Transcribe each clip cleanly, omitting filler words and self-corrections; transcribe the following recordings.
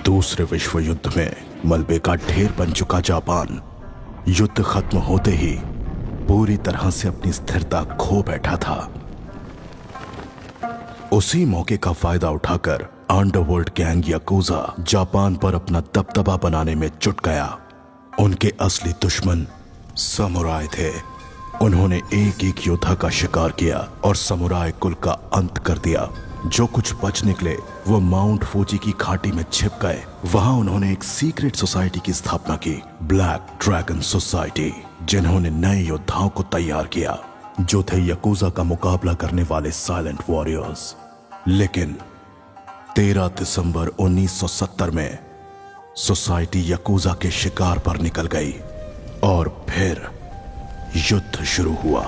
दूसरे विश्व युद्ध में मलबे का ढेर बन चुका जापान युद्ध खत्म होते ही पूरी तरह से अपनी स्थिरता खो बैठा था। उसी मौके का फायदा उठाकर अंडरवर्ल्ड गैंग याकुजा जापान पर अपना दबदबा बनाने में जुट गया। उनके असली दुश्मन समुराय थे। उन्होंने एक एक योद्धा का शिकार किया और समुराय कुल का अंत कर दिया। जो कुछ बच निकले वो माउंट फूजी की घाटी में छिप गए। वहां उन्होंने एक सीक्रेट सोसाइटी की स्थापना की, ब्लैक ड्रैगन सोसाइटी, जिन्होंने नए योद्धाओं को तैयार किया जो थे याकुजा का मुकाबला करने वाले साइलेंट वॉरियर्स। लेकिन 13 दिसंबर 1970 में सोसाइटी याकुजा के शिकार पर निकल गई और फिर युद्ध शुरू हुआ।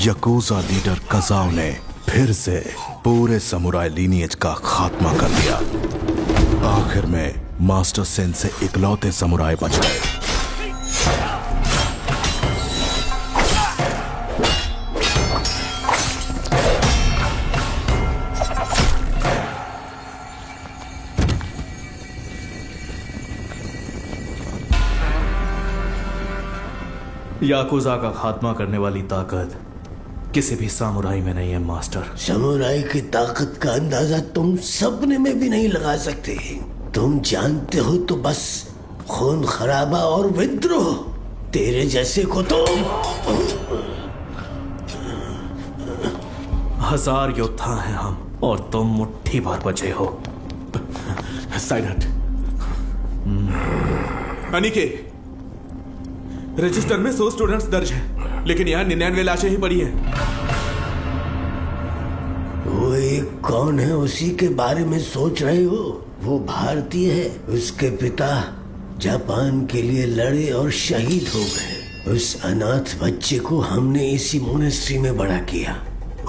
याकुजा लीडर कजाओ ने फिर से पूरे समुराय लीनिएज का खात्मा कर दिया। आखिर में मास्टर सेन से इकलौते समुराय बच गए। याकुजा का खात्मा करने वाली ताकत किसी भी सामुराई में नहीं है मास्टर। समुराई की ताकत का अंदाजा तुम सपने में भी नहीं लगा सकते। तुम जानते हो तो बस खून खराबा और विद्रोह। तेरे जैसे को तो 1000 योद्धा हैं हम और तुम मुट्ठी भर बचे हो। साइड हट। अनिके, रजिस्टर में 100 स्टूडेंट्स दर्ज हैं, लेकिन यहाँ 99 लाशें ही पड़ी हैं। वो एक कौन है उसी के बारे में सोच रहे हो? वो भारतीय है। उसके पिता जापान के लिए लड़े और शहीद हो गए। उस अनाथ बच्चे को हमने इसी मोनेस्ट्री में बड़ा किया।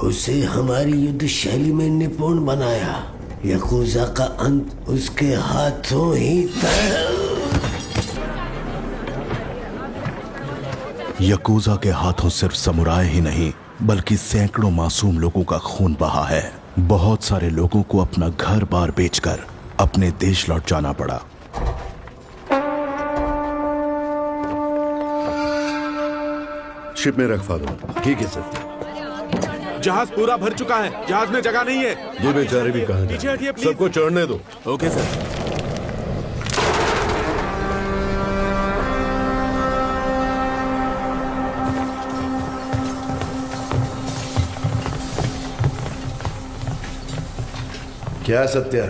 उसे हमारी युद्ध शैली में निपुण बनाया। याकुजा का अंत उसके हाथों ही तय। याकुजा के हाथों सिर्फ समुराय ही नहीं बल्कि सैकड़ों मासूम लोगों का खून बहा है। बहुत सारे लोगों को अपना घर बार बेचकर अपने देश लौट जाना पड़ा। शिप में रख फादर। ठीक है सर। जहाज पूरा भर चुका है, जहाज में जगह नहीं है। ये बेचारे भी कहां पीछे हटिए हैं? प्लीज। सबको चढ़ने दो। Okay sir. क्या सत्या,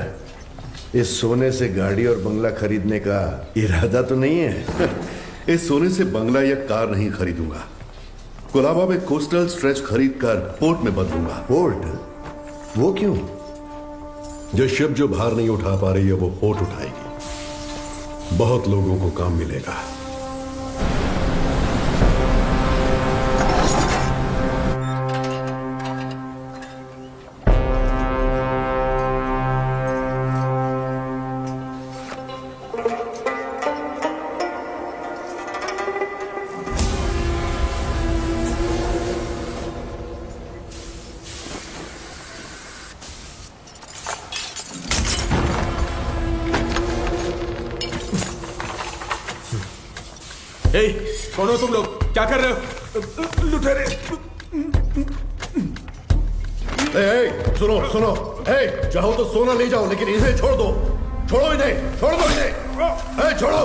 इस सोने से गाड़ी और बंगला खरीदने का इरादा तो नहीं है? इस सोने से बंगला या कार नहीं खरीदूंगा। कोलाबा में कोस्टल स्ट्रेच खरीदकर पोर्ट में बदलूंगा। पोर्ट? वो क्यों? जो शिप जो भार नहीं उठा पा रही है वो पोर्ट उठाएगी। बहुत लोगों को काम मिलेगा। कौन हो तुम लोग? क्या कर रहे हो? लुटेरे। सुनो सुनो, चाहो तो सोना ले जाओ लेकिन इन्हें छोड़ दो। छोड़ो इन्हें, छोड़ दो इन्हें। छोड़ो।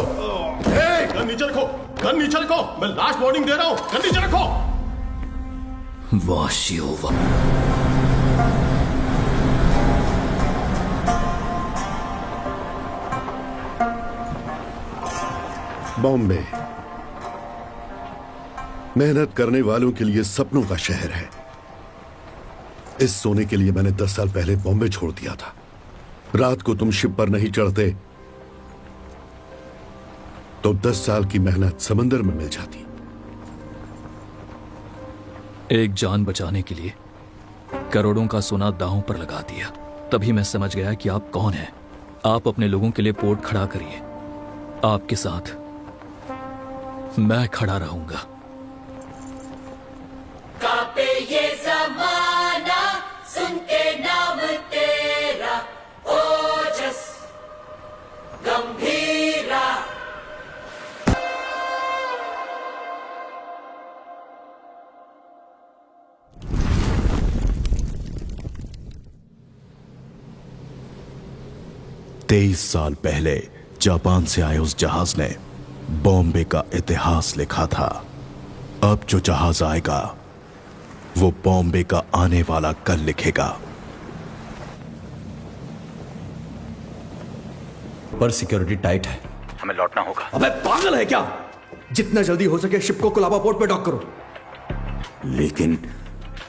गन नीचे रखो, गन नीचे रखो। मैं लास्ट वार्निंग दे रहा हूं, गन नीचे रखो। बॉम्बे मेहनत करने वालों के लिए सपनों का शहर है। इस सोने के लिए मैंने 10 साल पहले बॉम्बे छोड़ दिया था। रात को तुम शिप पर नहीं चढ़ते तो 10 साल की मेहनत समंदर में मिल जाती। एक जान बचाने के लिए करोड़ों का सोना दांव पर लगा दिया। तभी मैं समझ गया कि आप कौन हैं। आप अपने लोगों के लिए पोर्ट खड़ा करिए। आपके साथ मैं खड़ा रहूंगा। कांपे ये ज़माना सुन के नाम तेरा, ओजस गंभीरा। तेईस साल पहले जापान से आए उस जहाज ने बॉम्बे का इतिहास लिखा था। अब जो जहाज आएगा वो बॉम्बे का आने वाला कल लिखेगा। पर सिक्योरिटी टाइट है, हमें लौटना होगा। अबे पागल है क्या? जितना जल्दी हो सके शिप को कोलाबा पोर्ट पे डॉक करो। लेकिन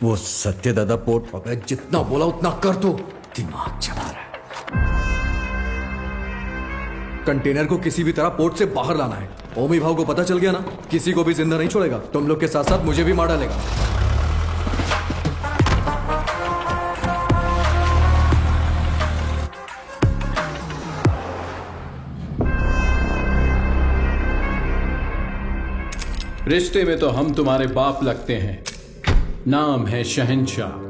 वो सत्यदादा पोर्ट। अबे जितना बोला उतना कर दो। दिमाग चला रहा है। कंटेनर को किसी भी तरह पोर्ट से बाहर लाना है। ओमी भाव को पता चल गया ना, किसी को भी जिंदा नहीं छोड़ेगा। तुम लोग के साथ साथ मुझे भी मार डालेगा। रिश्ते में तो हम तुम्हारे बाप लगते हैं, नाम है शहंशाह।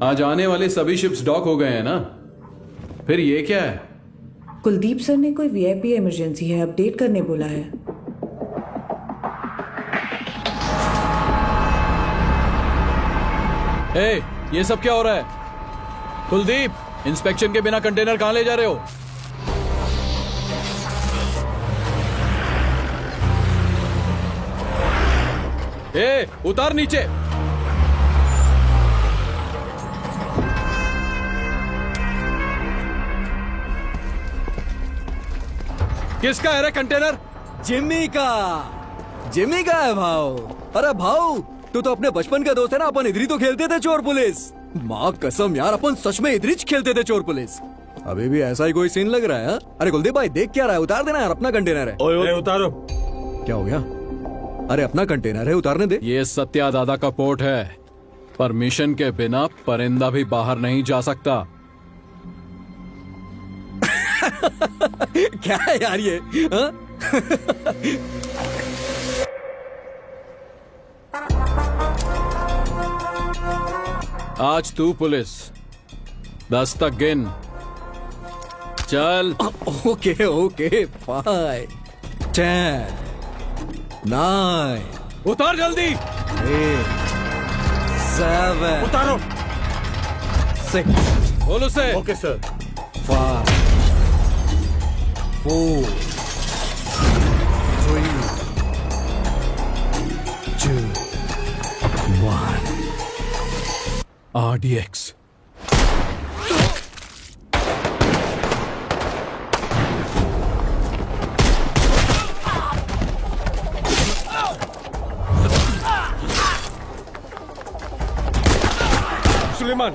आज आने वाले सभी शिप्स डॉक हो गए हैं ना, फिर ये क्या है? कुलदीप सर ने कोई वीआईपी इमरजेंसी है अपडेट करने बोला है। ए, ये सब क्या हो रहा है? कुलदीप, इंस्पेक्शन के बिना कंटेनर कहां ले जा रहे हो? ए, उतार नीचे। किसका है रे कंटेनर? जिम्मी का है भाव। अरे भाव, तू तो अपने बचपन का दोस्त है ना। अपन इधर ही तो खेलते थे चोर पुलिस। माँ कसम यार, अपन सच में इधर ही खेलते थे चोर पुलिस। अभी भी ऐसा ही कोई सीन लग रहा है हा? अरे कुलदीप भाई देख क्या रहा है? उतार देना यार, अपना कंटेनर है। ओए उतारो। क्या हो गया? अरे अपना कंटेनर है, उतारने दे। ये सत्या दादा का पोर्ट है। परमिशन के बिना परिंदा भी बाहर नहीं जा सकता। क्या है यार ये हा? आज तू पुलिस 10 तक गिन। चल। ओके ओके, 5 10 9 उतार जल्दी। 8 7 उतारो। 6 बोल उसे। Okay sir. 5 4 3 2 1 RDX। सुलेमान,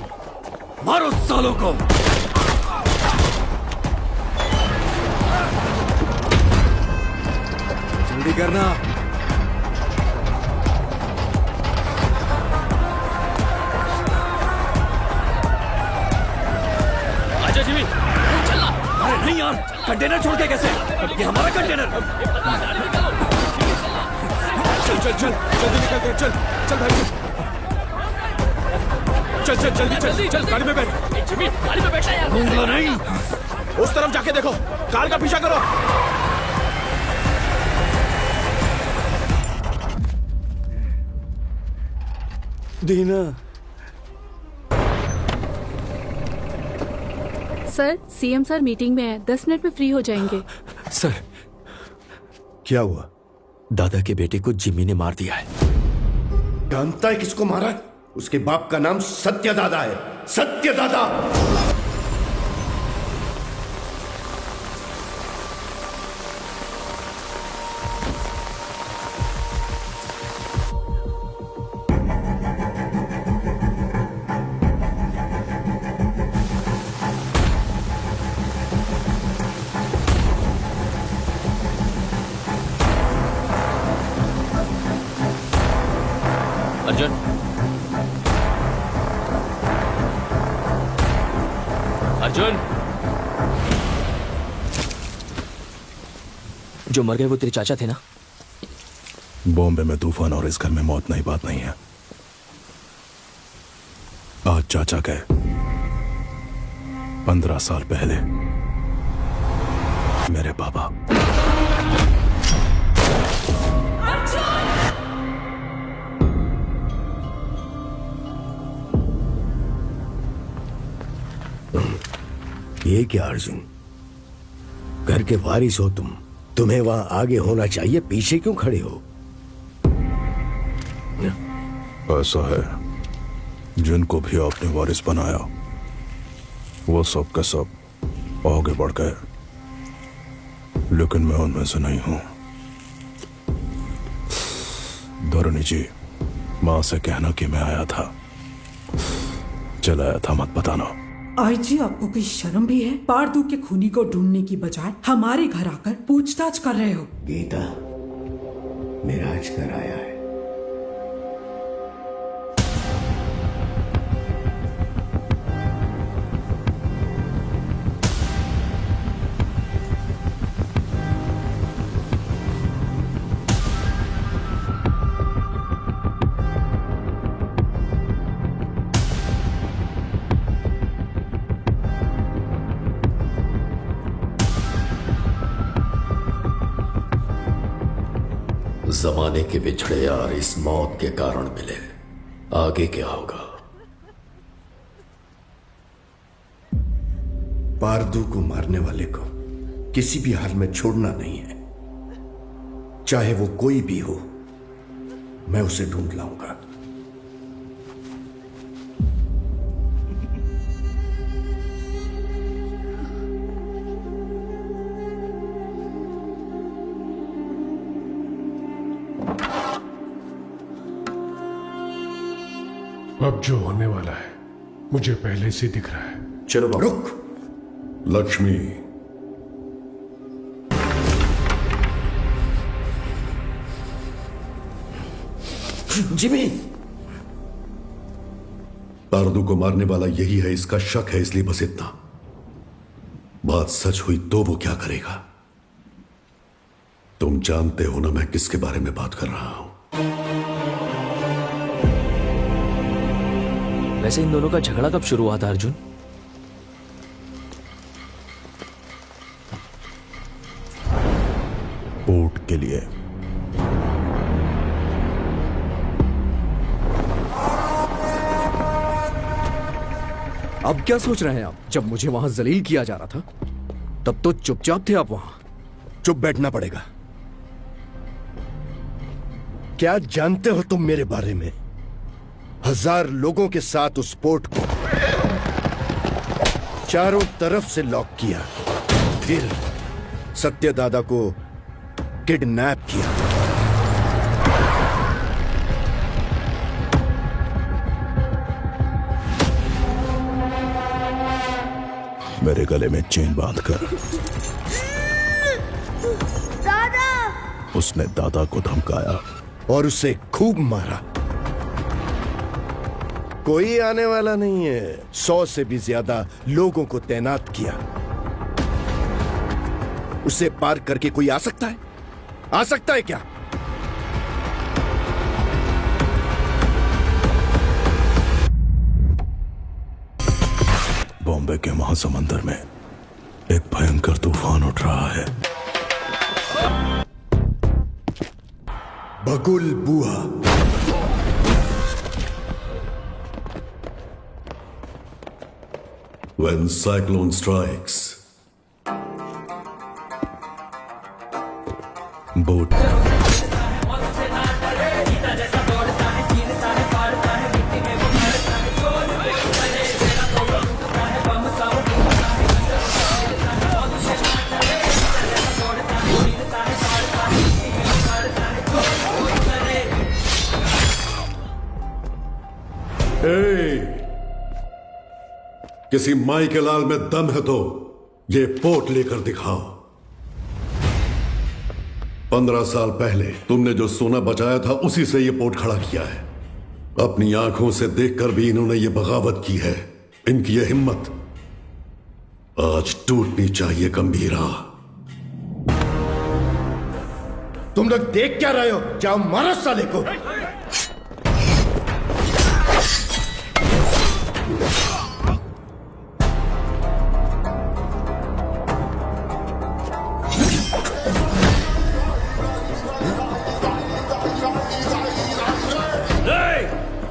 मारो सालों को। जल्दी करना। आजा जिमी। अरे नहीं यार, कंटेनर छोड़ के कैसे? ये हमारा कंटेनर। चल चल चल, जल्दी निकल के चल। चल भाई चल चल, जल्दी चल चल, गाड़ी में बैठ। जिमी, गाड़ी में बैठा यार। दूंगा नहीं। उस तरफ जाके देखो, कार का पीछा करो। दीना, सर, सीएम सर मीटिंग में है, 10 मिनट में फ्री हो जाएंगे। सर, क्या हुआ? दादा के बेटे को जिम्मी ने मार दिया है। जानता है किसको मारा? उसके बाप का नाम सत्यदादा है। सत्यदादा। अर्जुन, अर्जुन, जो मर गए वो तेरे चाचा थे ना? बॉम्बे में तूफान और इस घर में मौत नई बात नहीं है। आज चाचा गए, 15 साल पहले मेरे पापा। ये क्या अर्जुन, घर के वारिस हो तुम, तुम्हें वहां आगे होना चाहिए, पीछे क्यों खड़े हो? ऐसा है, जिनको भी आपने वारिस बनाया वो सब का सब आगे बढ़ गए, लेकिन मैं उनमें से नहीं हूं। धरणी जी, मां से कहना कि मैं आया था, चलाया था, मत बताना। आई जी, आपको कोई शर्म भी है? पारदू के खूनी को ढूंढने की बजाय हमारे घर आकर पूछताछ कर रहे हो। गीता, मेरा आज घर आया है। जमाने के बिछड़े यार इस मौत के कारण मिले, आगे क्या होगा? पारदू को मारने वाले को किसी भी हाल में छोड़ना नहीं है, चाहे वो कोई भी हो। मैं उसे ढूंढ लाऊंगा। अब जो होने वाला है मुझे पहले से दिख रहा है। चलो बाबू। रुक। लक्ष्मी, जिमी, पारदू को मारने वाला यही है, इसका शक है, इसलिए बस इतना। बात सच हुई तो वो क्या करेगा? तुम जानते हो ना मैं किसके बारे में बात कर रहा हूं। वैसे इन दोनों का झगड़ा कब शुरू हुआ था अर्जुन? पोर्ट के लिए। अब क्या सोच रहे हैं आप? जब मुझे वहां जलील किया जा रहा था तब तो चुपचाप थे आप वहां। चुप बैठना पड़ेगा। क्या जानते हो तुम मेरे बारे में? 1000 लोगों के साथ उस पोर्ट को चारों तरफ से लॉक किया, फिर सत्यदादा को किडनैप किया। मेरे गले में चेन बांधकर दादा! उसने दादा को धमकाया और उसे खूब मारा। कोई आने वाला नहीं है। 100 से भी ज्यादा लोगों को तैनात किया। उसे पार करके कोई आ सकता है? आ सकता है क्या? बॉम्बे के महासमुंदर में एक भयंकर तूफान उठ रहा है। बगुल बुआ। When cyclone strikes, बोट किसी माई के लाल में दम है तो ये पोर्ट लेकर दिखाओ। 15 साल पहले तुमने जो सोना बचाया था उसी से ये पोर्ट खड़ा किया है। अपनी आंखों से देखकर भी इन्होंने ये बगावत की है। इनकी ये हिम्मत आज टूटनी चाहिए। गंभीरा, तुम लोग देख क्या रहे हो? जाओ मारो साले को।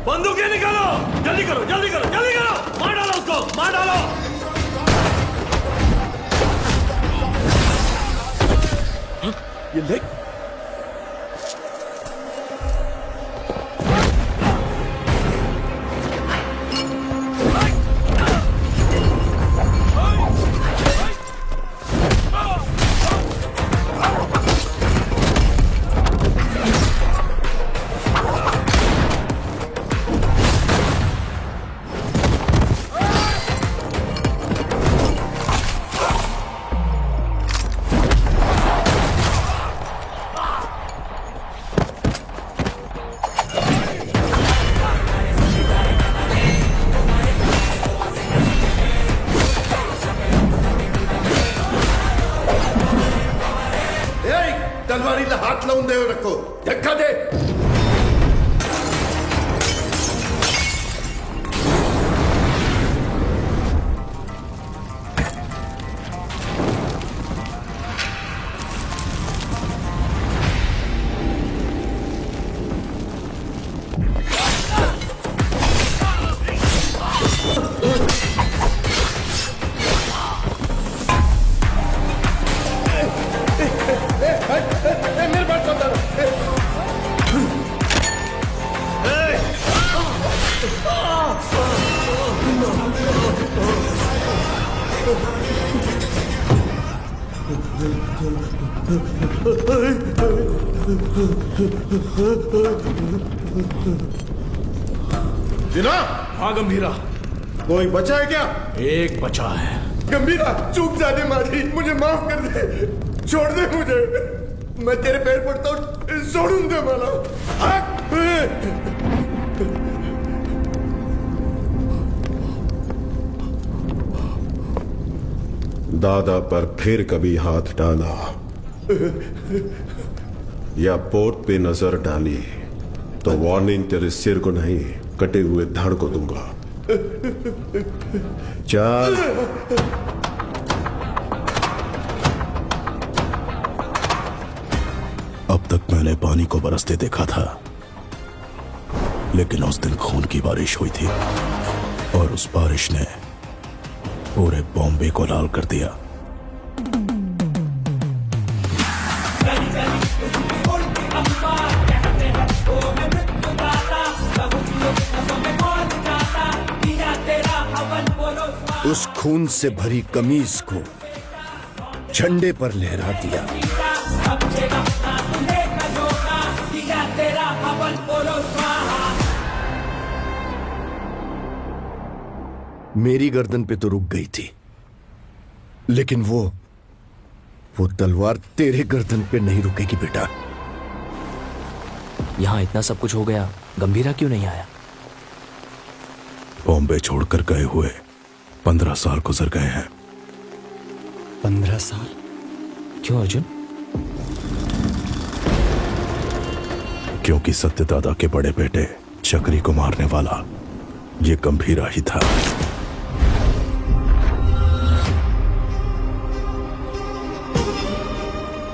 बंदूकें निकालो, जल्दी करो, जल्दी करो, जल्दी करो, मार डालो उसको, मार डालो। ये ले। तलवारीला हात लावून देऊ नको, धक्का दे। मेरे पास जीना। हाँ गंभीरा, कोई बचा है क्या? एक बचा है। गंभीरा चूक जाने मारी, मुझे माफ कर दे, छोड़ दे मुझे, मैं तेरे पैर पड़ता हूँ, छोड़ूं दे माला। दादा पर फिर कभी हाथ डाला या पोर्ट पे नजर डाली तो वार्निंग तेरे सिर को नहीं, कटे हुए धड़ को दूंगा। चल। अब तक मैंने पानी को बरसते देखा था, लेकिन उस दिन खून की बारिश हुई थी और उस बारिश ने पूरे बॉम्बे को लाल कर दिया। उस खून से भरी कमीज को झंडे पर लहरा दिया। मेरी गर्दन पे तो रुक गई थी, लेकिन वो तलवार तेरे गर्दन पे नहीं रुकेगी बेटा। यहाँ इतना सब कुछ हो गया, गंभीरा क्यों नहीं आया? बॉम्बे छोड़कर गए हुए 15 साल गुजर गए हैं। 15 साल? क्यों अर्जुन? क्योंकि सत्यदादा के बड़े बेटे चक्री को मारने वाला ये गंभीरा ही था।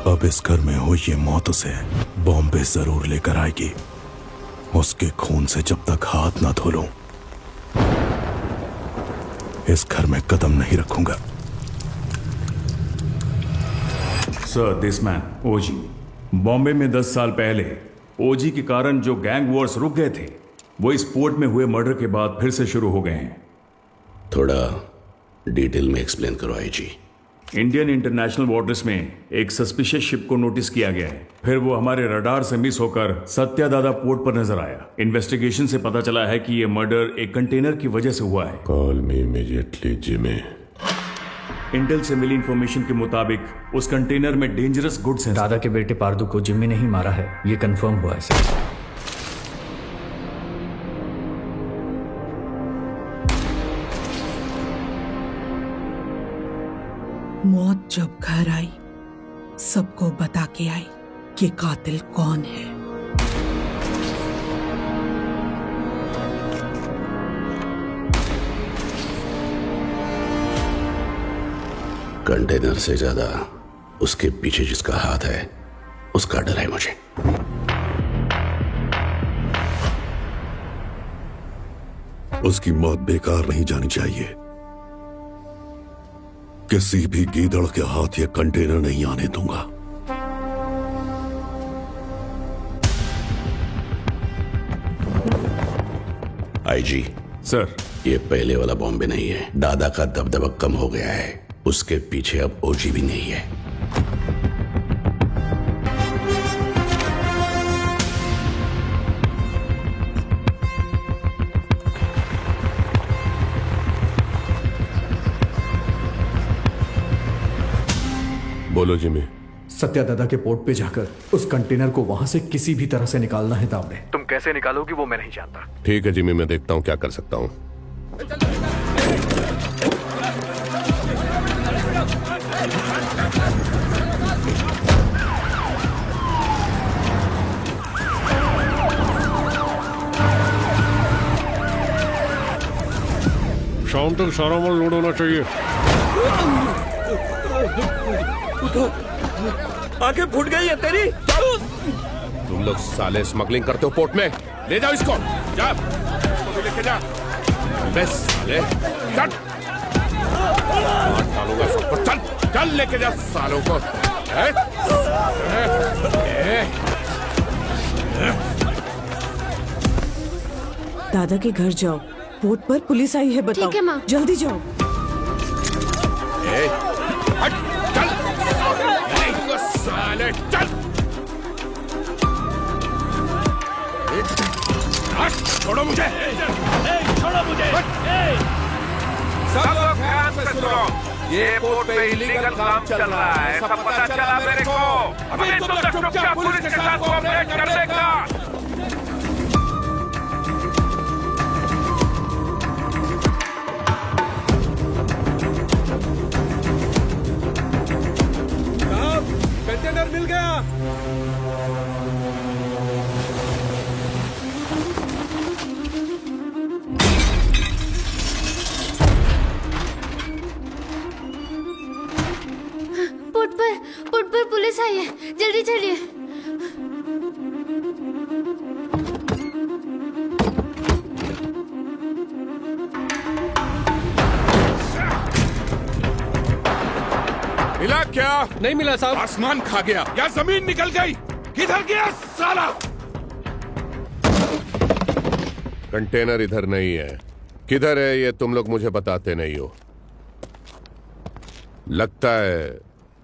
अब इस घर में हुई ये मौत उसे बॉम्बे जरूर लेकर आएगी। उसके खून से जब तक हाथ ना धो लूं, इस घर में कदम नहीं रखूंगा। सर, दिस मैन ओजी। बॉम्बे में 10 साल पहले ओजी के कारण जो गैंग वॉर्स रुक गए थे, वो इस पोर्ट में हुए मर्डर के बाद फिर से शुरू हो गए हैं। थोड़ा डिटेल में एक्सप्लेन करो आईजी। इंडियन इंटरनेशनल वाटर्स में एक सस्पिशियस शिप को नोटिस किया गया है। फिर वो हमारे रडार से मिस होकर सत्यादादा पोर्ट पर नजर आया। इन्वेस्टिगेशन से पता चला है कि ये मर्डर एक कंटेनर की वजह से हुआ है। Call me immediately Jimmy. Intel से मिली इंफॉर्मेशन के मुताबिक उस कंटेनर में डेंजरस गुड्स हैं। दादा के बेटे पारदू को जिम्मी ने ही मारा है, ये कंफर्म हुआ है सर। मौत जब घर आई सबको बता के आई, कि कातिल कौन है। कंटेनर से ज्यादा उसके पीछे जिसका हाथ है उसका डर है मुझे। उसकी मौत बेकार नहीं जानी चाहिए। किसी भी गीदड़ के हाथ ये कंटेनर नहीं आने दूंगा। आईजी सर, ये पहले वाला बॉम्बे नहीं है। दादा का दबदबा कम हो गया है, उसके पीछे अब ओजी भी नहीं है। बोलो जिमी। सत्या दादा के पोर्ट पे जाकर उस कंटेनर को वहां से किसी भी तरह से निकालना है दामड़े। तुम कैसे निकालोगी वो मैं नहीं जानता। ठीक है जिमी, मैं देखता हूँ क्या कर सकता हूँ। शाम तक सारा माल लोड होना चाहिए। आंखें फूट गई है तेरी। तुम लोग साले स्मगलिंग करते हो पोर्ट में। ले जाओ इसको, जा इसको भी लेके जा। बस साले चल, मार डालूंगा सबको। चल चल लेके जा सालों को। दादा के घर जाओ, पोर्ट पर पुलिस आई है, बताओ। ठीक है माँ। जल्दी जाओ। हट, चल साले, चल। छोड़ो मुझे, छोड़ो मुझे। सब लोग ध्यान से सुनो, ये पोर्ट पे इलीगल काम चल रहा है, सब पता चला मेरे को। अभी तुम लोग चुपचाप पुलिस के साथ कोऑपरेट करने का। कंटेनर मिल गया। पोर्ट पर पुलिस आई है, जल्दी चलिए। मिला क्या? नहीं मिला साहब। आसमान खा गया या जमीन निकल गई? किधर गया साला? कंटेनर इधर नहीं है। किधर है ये तुम लोग मुझे बताते नहीं हो। लगता है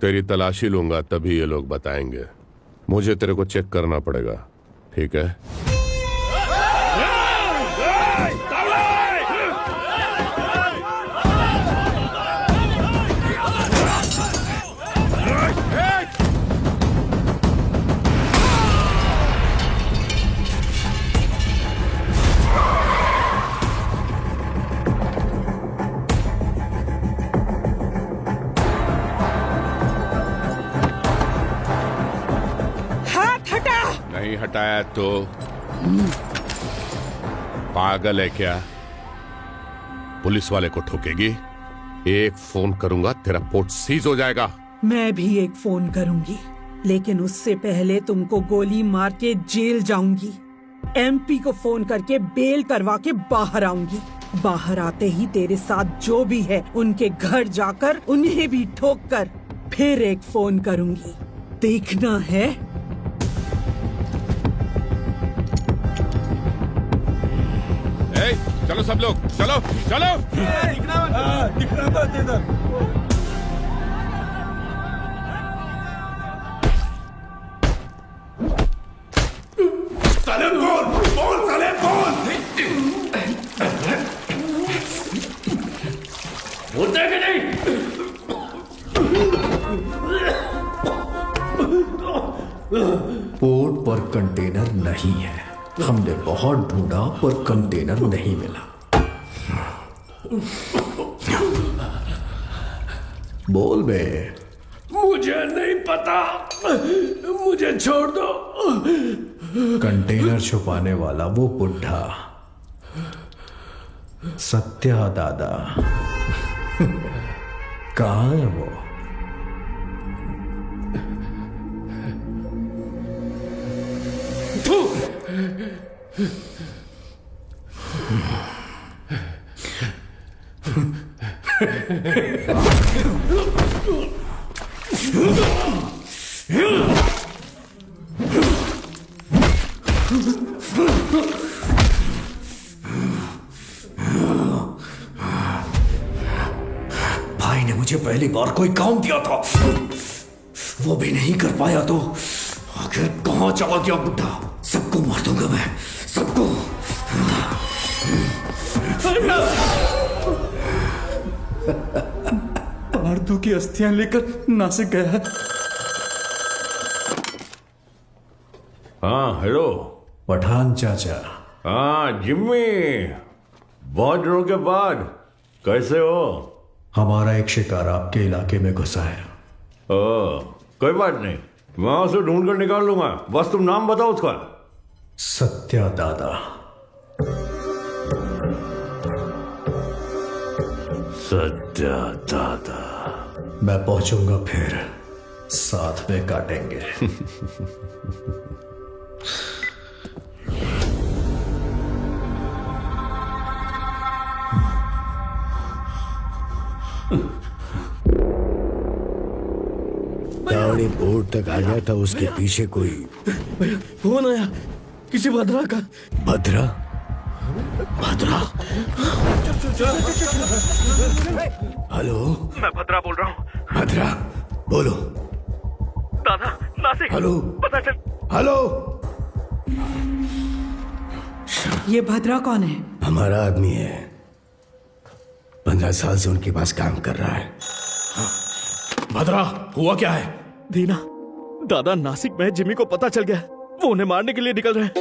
तेरी तलाशी लूंगा तभी ये लोग बताएंगे। मुझे तेरे को चेक करना पड़ेगा, ठीक है? नहीं हटाया तो पागल है क्या? पुलिस वाले को ठोकेगी? एक फोन करूंगा तेरा पोर्ट सीज हो जाएगा। मैं भी एक फोन करूंगी, लेकिन उससे पहले तुमको गोली मार के जेल जाऊंगी। एमपी को फोन करके बेल करवा के बाहर आऊंगी। बाहर आते ही तेरे साथ जो भी है उनके घर जाकर उन्हें भी ठोक कर फिर एक फोन करूंगी। देखना है। चलो सब लोग, चलो चलो। दिखना मत इधर। साले बोल साले बोल। बोलते कि नहीं? पोर्ट पर कंटेनर नहीं है। हमने बहुत ढूंढा पर कंटेनर नहीं मिला। बोल बे। मुझे मुझे नहीं पता, मुझे छोड़ दो। कंटेनर छुपाने वाला वो बुढ़ा सत्या दादा कहाँ है वो? भाई ने मुझे पहली बार कोई काम दिया था, वो भी नहीं कर पाया तो आखिर कहां चला गया बुढ़ा? सबको मार दूंगा मैं, सबको। पार्थो की अस्थियां लेकर नासिक गया है। हाँ हेलो पठान चाचा। हाँ जिम्मी, बहुत दिनों के बाद कैसे हो? हमारा एक शिकार आपके इलाके में घुसा है। कोई बात नहीं, मैं उसे ढूंढ कर निकाल लूंगा, बस तुम नाम बताओ उसका। सत्या दादा। सत्या दादा। मैं पहुंचूंगा फिर साथ में काटेंगे। गाड़ी बोर्ड तक आ गया था, उसके पीछे कोई फोन आया किसी भद्रा का। भद्रा? भद्रा? हेलो, मैं भद्रा बोल रहा हूँ। भद्रा बोलो। दादा नासिक। हेलो, पता चल। हेलो। ये भद्रा कौन है? हमारा आदमी है, 15 साल से उनके पास काम कर रहा है। भद्रा हुआ क्या है? दीना, दादा नासिक में जिमी को पता चल गया, वो उन्हें मारने के लिए निकल रहे हैं।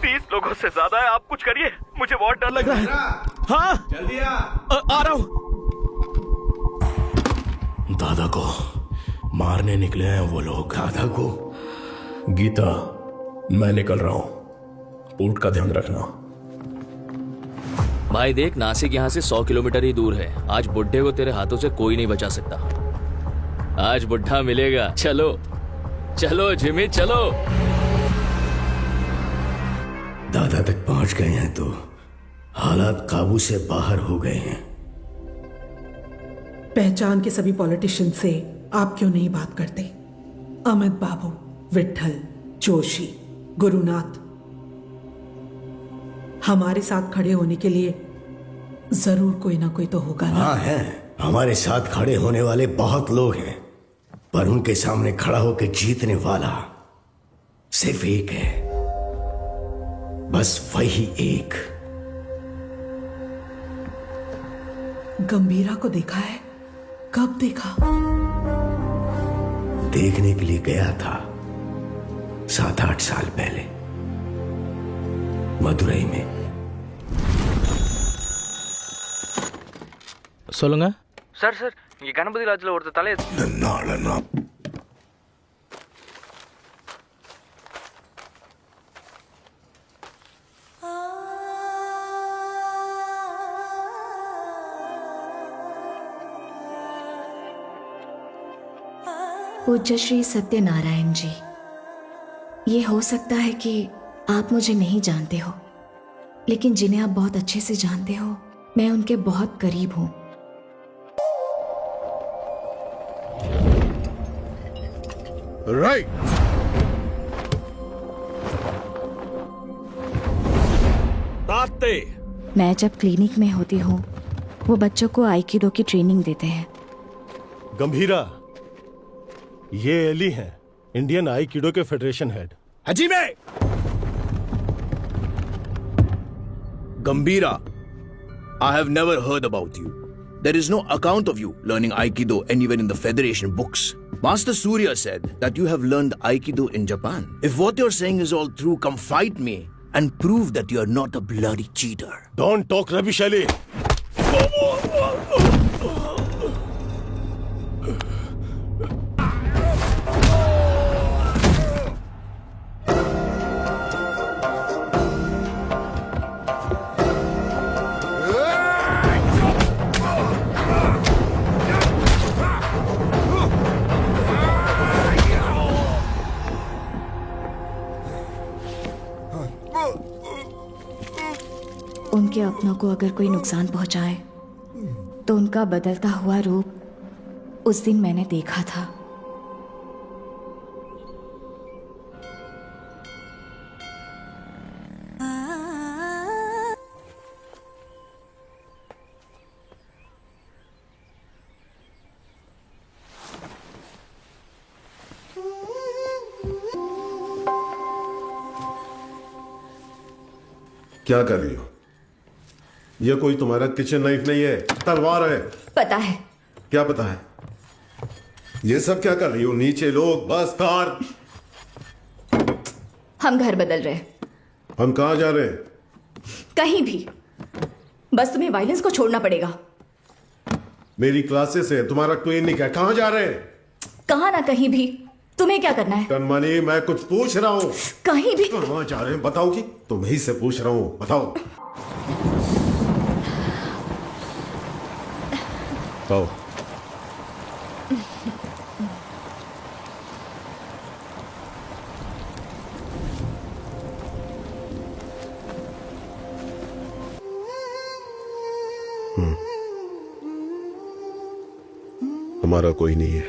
30 लोगों से ज्यादा है, आप कुछ करिए, मुझे बहुत डर लग रहा है। हाँ जल्दी आ रहा हूँ। दादा को मारने निकले हैं वो लोग। दादा को? गीता, मैं निकल रहा हूं, ऊंट का ध्यान रखना। भाई देख, नासिक यहाँ से 100 किलोमीटर ही दूर है। आज बुड्ढे को तेरे हाथों से कोई नहीं बचा सकता। आज बुड्ढा मिलेगा। चलो चलो जिमी चलो। दादा तक पहुंच गए हैं तो हालात काबू से बाहर हो गए हैं। पहचान के सभी पॉलिटिशियन से आप क्यों नहीं बात करते? अमित बाबू, विट्ठल, जोशी, गुरुनाथ, हमारे साथ खड़े होने के लिए जरूर कोई ना कोई तो होगा ना? हाँ है, हमारे साथ खड़े होने वाले बहुत लोग हैं, पर उनके सामने खड़ा होकर जीतने वाला सिर्फ एक है, बस वही एक। गंभीरा को देखा है? कब देखा? देखने के लिए गया था 7-8 साल पहले मदुरई में। சொல்லுங்க சார் சார் இங்க கணபதி லாட்ஜ்ல ஒருத்தர் தலையை पूज्य श्री सत्यनारायण जी, ये हो सकता है कि आप मुझे नहीं जानते हो, लेकिन जिन्हें आप बहुत अच्छे से जानते हो, मैं उनके बहुत करीब हूं। राइट। मैं जब क्लिनिक में होती हूँ, वो बच्चों को आइकिडो की ट्रेनिंग देते हैं। गंभीरा, ये एली हैं, इंडियन आइकिडो के federation head. Hajime Gambhira, I have never heard about you. There is no account of you learning Aikido anywhere in the Federation books. Master Surya said that you have learned Aikido in Japan. If what you're saying is all true, come fight me and prove that you're not a bloody cheater. Don't talk rubbish, Ali. के अपनों को अगर कोई नुकसान पहुंचाए तो उनका बदलता हुआ रूप उस दिन मैंने देखा था। क्या कर रही हो? यह कोई तुम्हारा किचन नाइफ नहीं है, तलवार है। पता है। क्या पता है? ये सब क्या कर रही हो? नीचे लोग, बस, कार। हम घर बदल रहे हैं। हम कहाँ जा रहे हैं? कहीं भी, बस तुम्हें वायलेंस को छोड़ना पड़ेगा। मेरी क्लासेस है, तुम्हारा क्लिनिक है, कहाँ जा रहे हैं? कहाँ ना कहीं भी। तुम्हें क्या करना है? कनमनी, मैं कुछ पूछ रहा हूँ। कहीं भी। कहाँ जा रहे हैं बताओगी? तुम्हीं से पूछ रहा हूँ, बताओ। आओ। हमारा कोई नहीं है,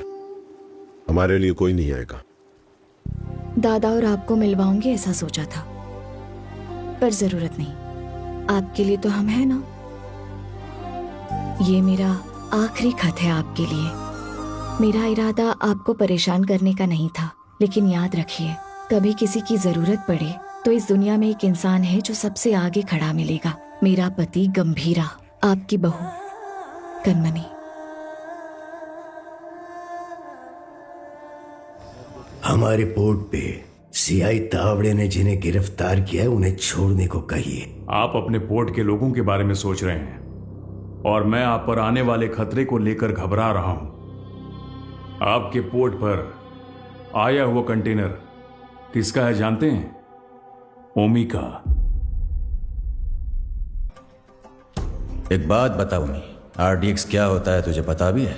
हमारे लिए कोई नहीं आएगा। दादा और आपको मिलवाऊंगी ऐसा सोचा था, पर जरूरत नहीं। आपके लिए तो हम हैं ना। ये मेरा आखिरी खत है आपके लिए। मेरा इरादा आपको परेशान करने का नहीं था, लेकिन याद रखिए, कभी किसी की जरूरत पड़े तो इस दुनिया में एक इंसान है जो सबसे आगे खड़ा मिलेगा। मेरा पति गंभीरा, आपकी बहू कनमनी। हमारे पोर्ट पे सीआई तावड़े ने जिन्हें गिरफ्तार किया है उन्हें छोड़ने को कहिए। आप अपने पोर्ट के लोगों के बारे में सोच रहे हैं और मैं आप पर आने वाले खतरे को लेकर घबरा रहा हूं। आपके पोर्ट पर आया हुआ कंटेनर किसका है जानते हैं? ओमी का। एक बात बता ओमी, आरडीएक्स क्या होता है तुझे पता भी है?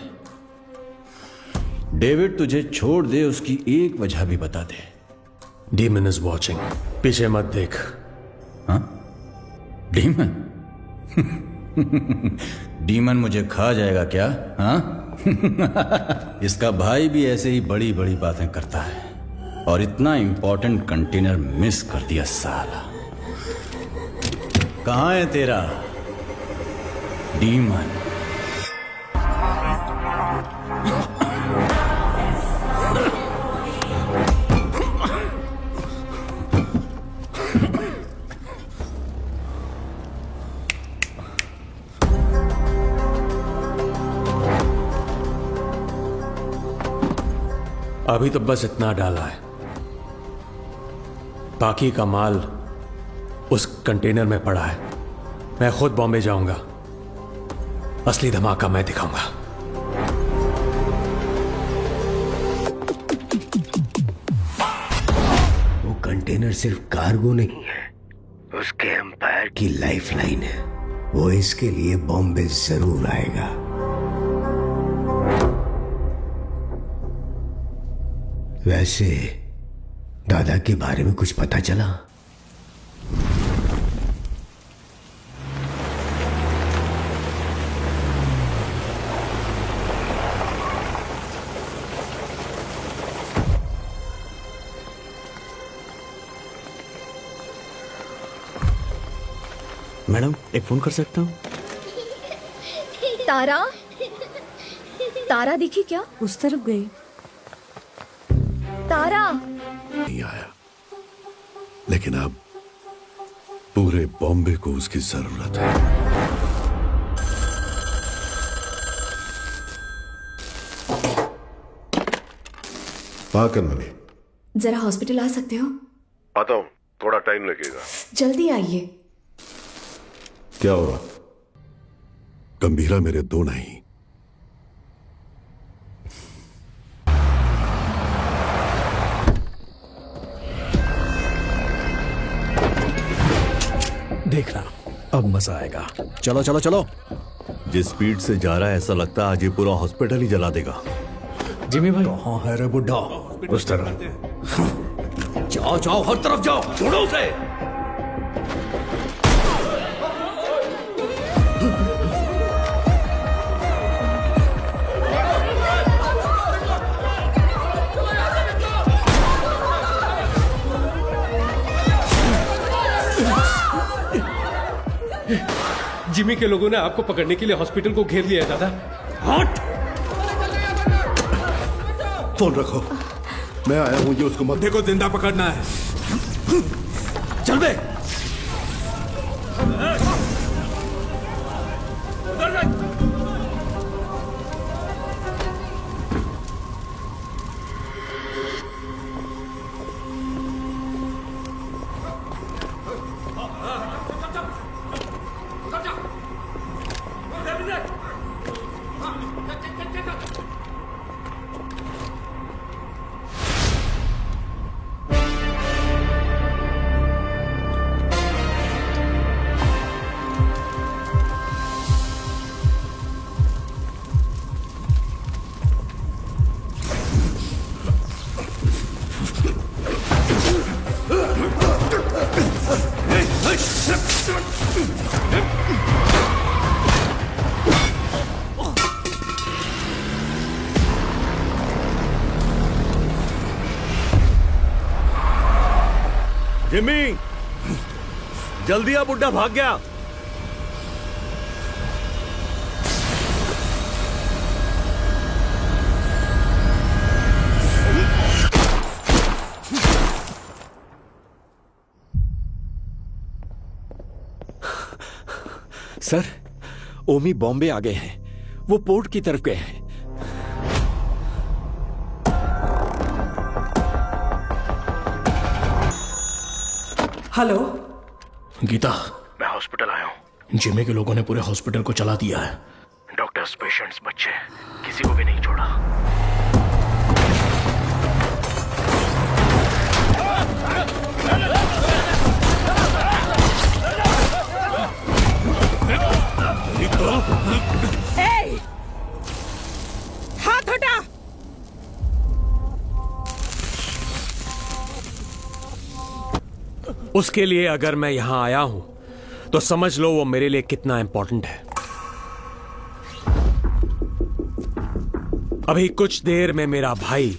डेविड तुझे छोड़ दे उसकी एक वजह भी बता दे। डीमन इज वॉचिंग, पीछे मत देख। हाँ? डीमन? डीमन मुझे खा जाएगा क्या? हाँ? इसका भाई भी ऐसे ही बड़ी बड़ी बातें करता है और इतना इंपॉर्टेंट कंटेनर मिस कर दिया साला। कहां है तेरा डीमन? अभी तो बस इतना डाला है, बाकी का माल उस कंटेनर में पड़ा है। मैं खुद बॉम्बे जाऊंगा, असली धमाका मैं दिखाऊंगा। वो कंटेनर सिर्फ कार्गो नहीं है, उसके एम्पायर की लाइफलाइन है। वो इसके लिए बॉम्बे जरूर आएगा। वैसे दादा के बारे में कुछ पता चला? मैडम एक फोन कर सकता हूँ? तारा, तारा दिखी क्या? उस तरफ गई। तारा नहीं आया, लेकिन अब पूरे बॉम्बे को उसकी जरूरत है। हाँ कनमनी, जरा हॉस्पिटल आ सकते हो? आता हूं, थोड़ा टाइम लगेगा। जल्दी आइए। क्या हुआ? गंभीरा मेरे दो नहीं। देखना अब मजा आएगा। चलो चलो चलो। जिस स्पीड से जा रहा है ऐसा लगता है आज ये पूरा हॉस्पिटल ही जला देगा। जिमी भाई कहाँ है रे बुड्ढा? उस तरफ जाओ जाओ, हर तरफ जाओ, छोड़ो उसे। जिमी के लोगों ने आपको पकड़ने के लिए हॉस्पिटल को घेर लिया है दादा। हट! फोन रखो, मैं आया हूं, ये उसको मत देखो, जिंदा पकड़ना है। चल बे। जिमी, जल्दी आ, बुड्ढा भाग गया। सर, ओमी बॉम्बे आ गए हैं। वो पोर्ट की तरफ गए हैं। हेलो गीता, मैं हॉस्पिटल आया हूँ। जिमी के लोगों ने पूरे हॉस्पिटल को चला दिया है। डॉक्टर्स, पेशेंट्स, बच्चे, किसी को भी नहीं छोड़ा। हाथ हटा। उसके लिए अगर मैं यहां आया हूं तो समझ लो वो मेरे लिए कितना इंपॉर्टेंट है। अभी कुछ देर में मेरा भाई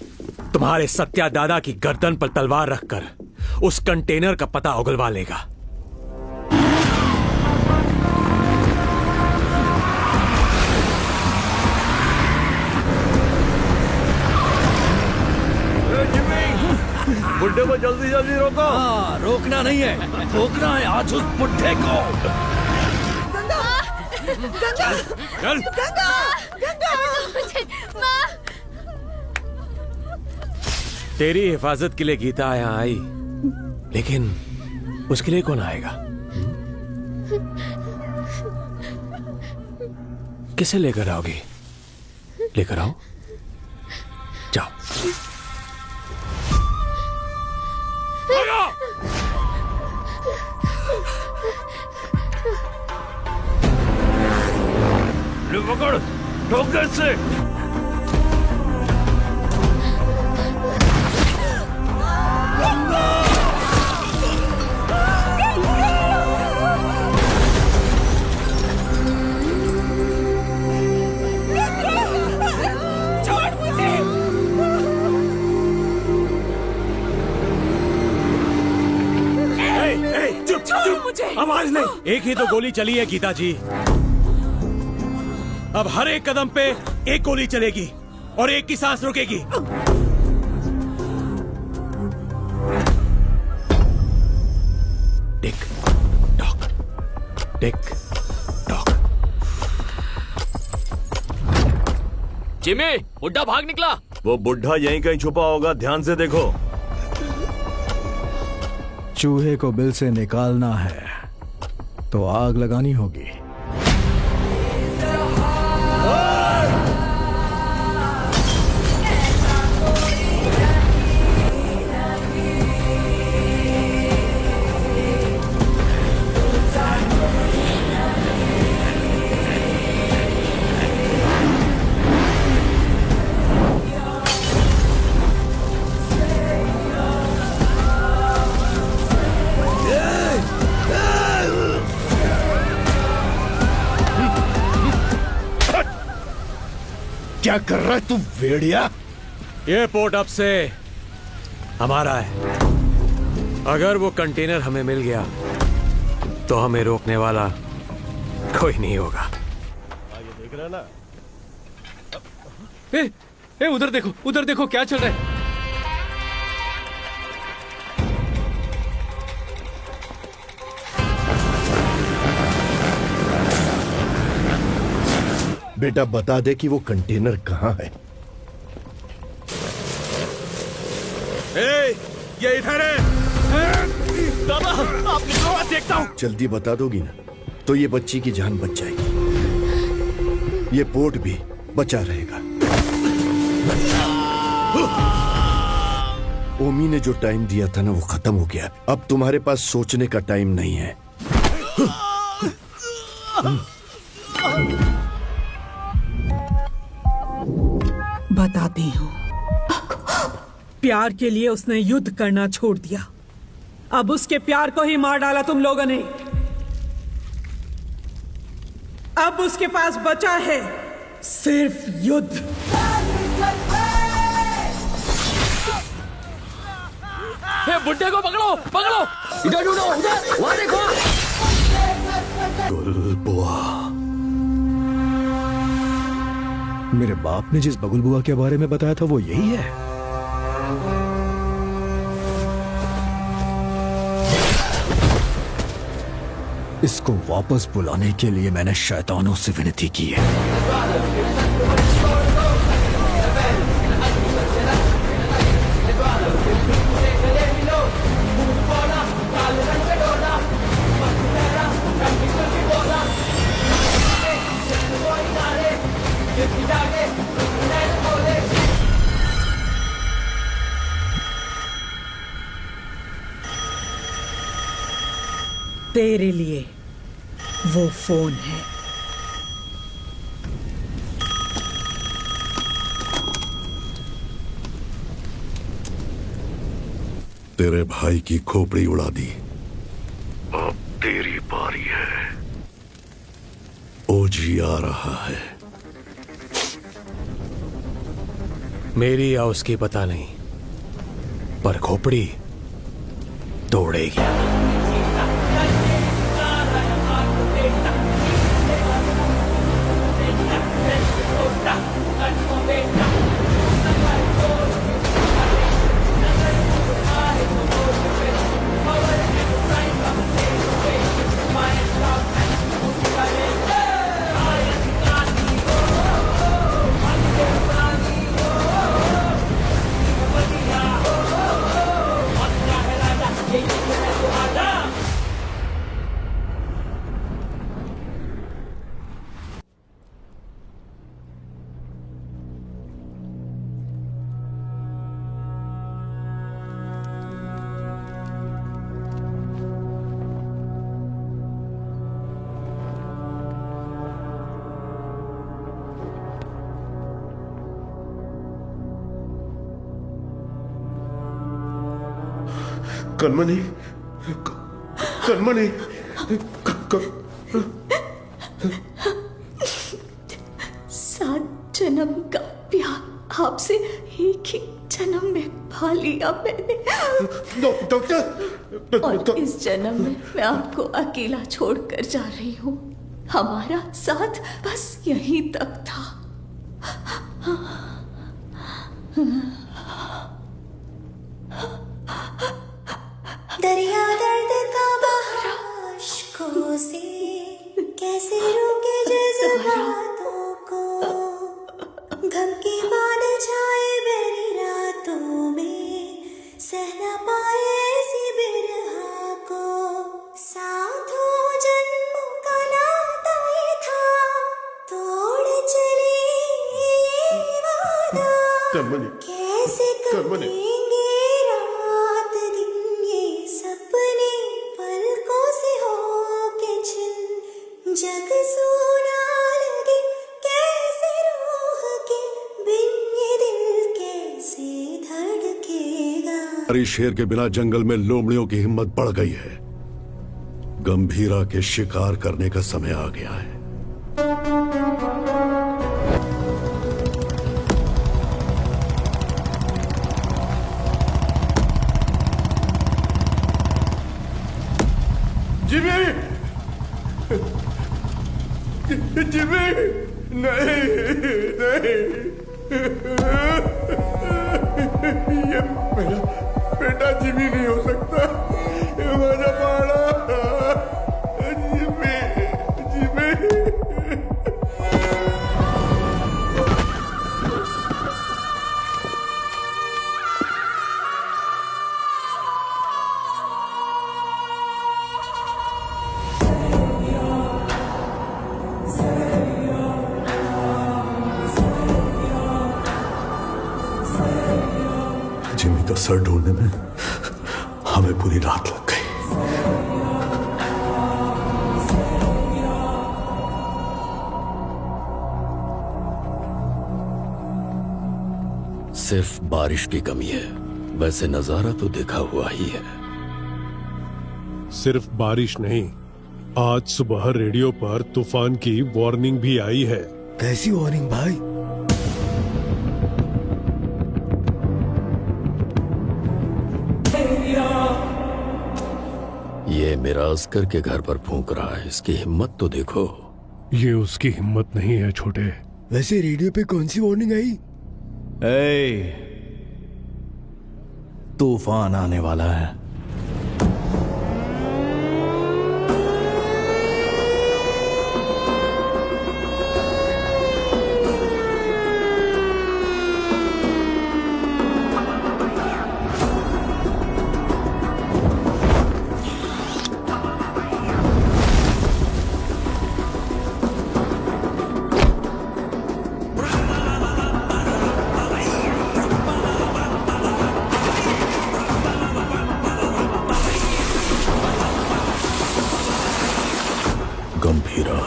तुम्हारे सत्या दादा की गर्दन पर तलवार रखकर उस कंटेनर का पता उगलवा लेगा। बुड्ढे को जल्दी जल्दी रोको। हाँ, रोकना नहीं है, रोकना है आज उस बुड्ढे को। गंगा, गंगा, चल। गंगा, गंगा, माँ। तेरी हिफाजत के लिए गीता यहाँ आई, लेकिन उसके लिए कौन आएगा? किसे लेकर आओगी? लेकर आओ, जाओ। पकड़, ठोक दे इससे। छोड़ मुझे। चुप चुप, मुझे आवाज नहीं। एक ही तो गोली चली है गीता जी। अब हर एक कदम पे एक गोली चलेगी और एक की सांस रुकेगी। Tick tock, tick tock. Jimmy, बुड्ढा भाग निकला। वो बुड्ढा यहीं कहीं छुपा होगा, ध्यान से देखो। चूहे को बिल से निकालना है तो आग लगानी होगी। क्या कर रहा है तू भेड़िया? ये पोर्ट अब से हमारा है। अगर वो कंटेनर हमें मिल गया तो हमें रोकने वाला कोई नहीं होगा। देख रहा ना? ए, उधर देखो क्या चल रहा है। बेटा बता दे कि वो कंटेनर कहाँ है। ये इधर है। दादा आप निकलो, मैं देखता हूँ। जल्दी बता दोगी ना तो ये बच्ची की जान बच जाएगी, ये पोर्ट भी बचा रहेगा। ओमी ने जो टाइम दिया था ना वो खत्म हो गया। अब तुम्हारे पास सोचने का टाइम नहीं है। बताती हूँ, प्यार के लिए उसने युद्ध करना छोड़ दिया। अब उसके प्यार को ही मार डाला तुम लोगों ने। अब उसके पास बचा है सिर्फ युद्ध। बुड्ढे को पकड़ो। इधर ढूंढो, उधर, वहां देखो। बुआ, मेरे बाप ने जिस बगुल बुआ के बारे में बताया था वो यही है। इसको वापस बुलाने के लिए मैंने शैतानों से विनती की है। तेरे लिए वो फोन है। तेरे भाई की खोपड़ी उड़ा दी, अब तेरी बारी है। ओजी आ रहा है। मेरी या उसकी पता नहीं, पर खोपड़ी तोड़ेगी। कनमनी, कनमनी, सात जन्म का प्यार आपसे एक ही जन्म में पा लिया मैंने। डॉक्टर, और इस जन्म में मैं आपको अकेला छोड़कर जा रही हूँ। हमारा साथ बस यहीं तक था। दरिया दर्द का बहाशकों से कैसे रोके जज्बातों को, गम के बाद छाए बेरी रातों में सह न पाए ऐसी बिरहा को। साथों जन्मों का नाता ये था, तोड़ चले ये वादा। कैसे कटेंगे रात दिन ये सपने पलकों से हो के छिन। जग सोना लगे कैसे रूह के बिन, ये दिल कैसे धड़केगा। हरी शेर के बिना जंगल में लोमड़ियों की हिम्मत बढ़ गई है। गंभीरा के शिकार करने का समय आ गया है। ये मेरा बेटा जिमी नहीं हो सकता, ये मेरा बाड़ा जिमी, जिमी। जिमी का सर ढूंढने में हमें पूरी रात लग गई। सिर्फ बारिश की कमी है, वैसे नजारा तो देखा हुआ ही है। सिर्फ बारिश नहीं, आज सुबह रेडियो पर तूफान की वार्निंग भी आई है। कैसी वार्निंग भाई? ये मेरा अस्कर के घर पर फूंक रहा है, इसकी हिम्मत तो देखो। ये उसकी हिम्मत नहीं है छोटे। वैसे रेडियो पे कौन सी वार्निंग आई? तूफान आने वाला है। गंभीरा,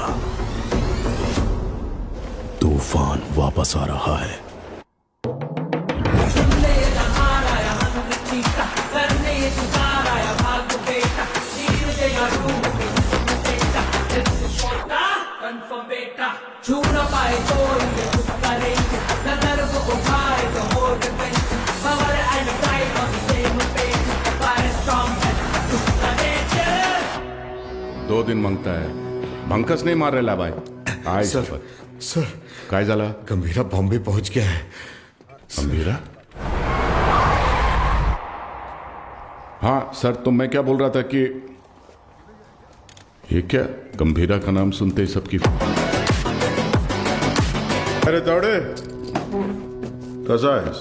तूफान वापस आ रहा है। छू न पाए कोई ये कुछ करेंगे, नजर वो उठाए तो हो revenge, power and time on the same page, fire strong and nature. 2 दिन मांगता है, भंकस नहीं मार रहा भाई। आय सर, सर काय झाला? गंभीरा बॉम्बे पहुंच गया है। गंभीरा? हाँ सर, तो मैं क्या बोल रहा था कि ये क्या गंभीरा का नाम सुनते ही सबकी। अरे तावडे, कसा आहेस?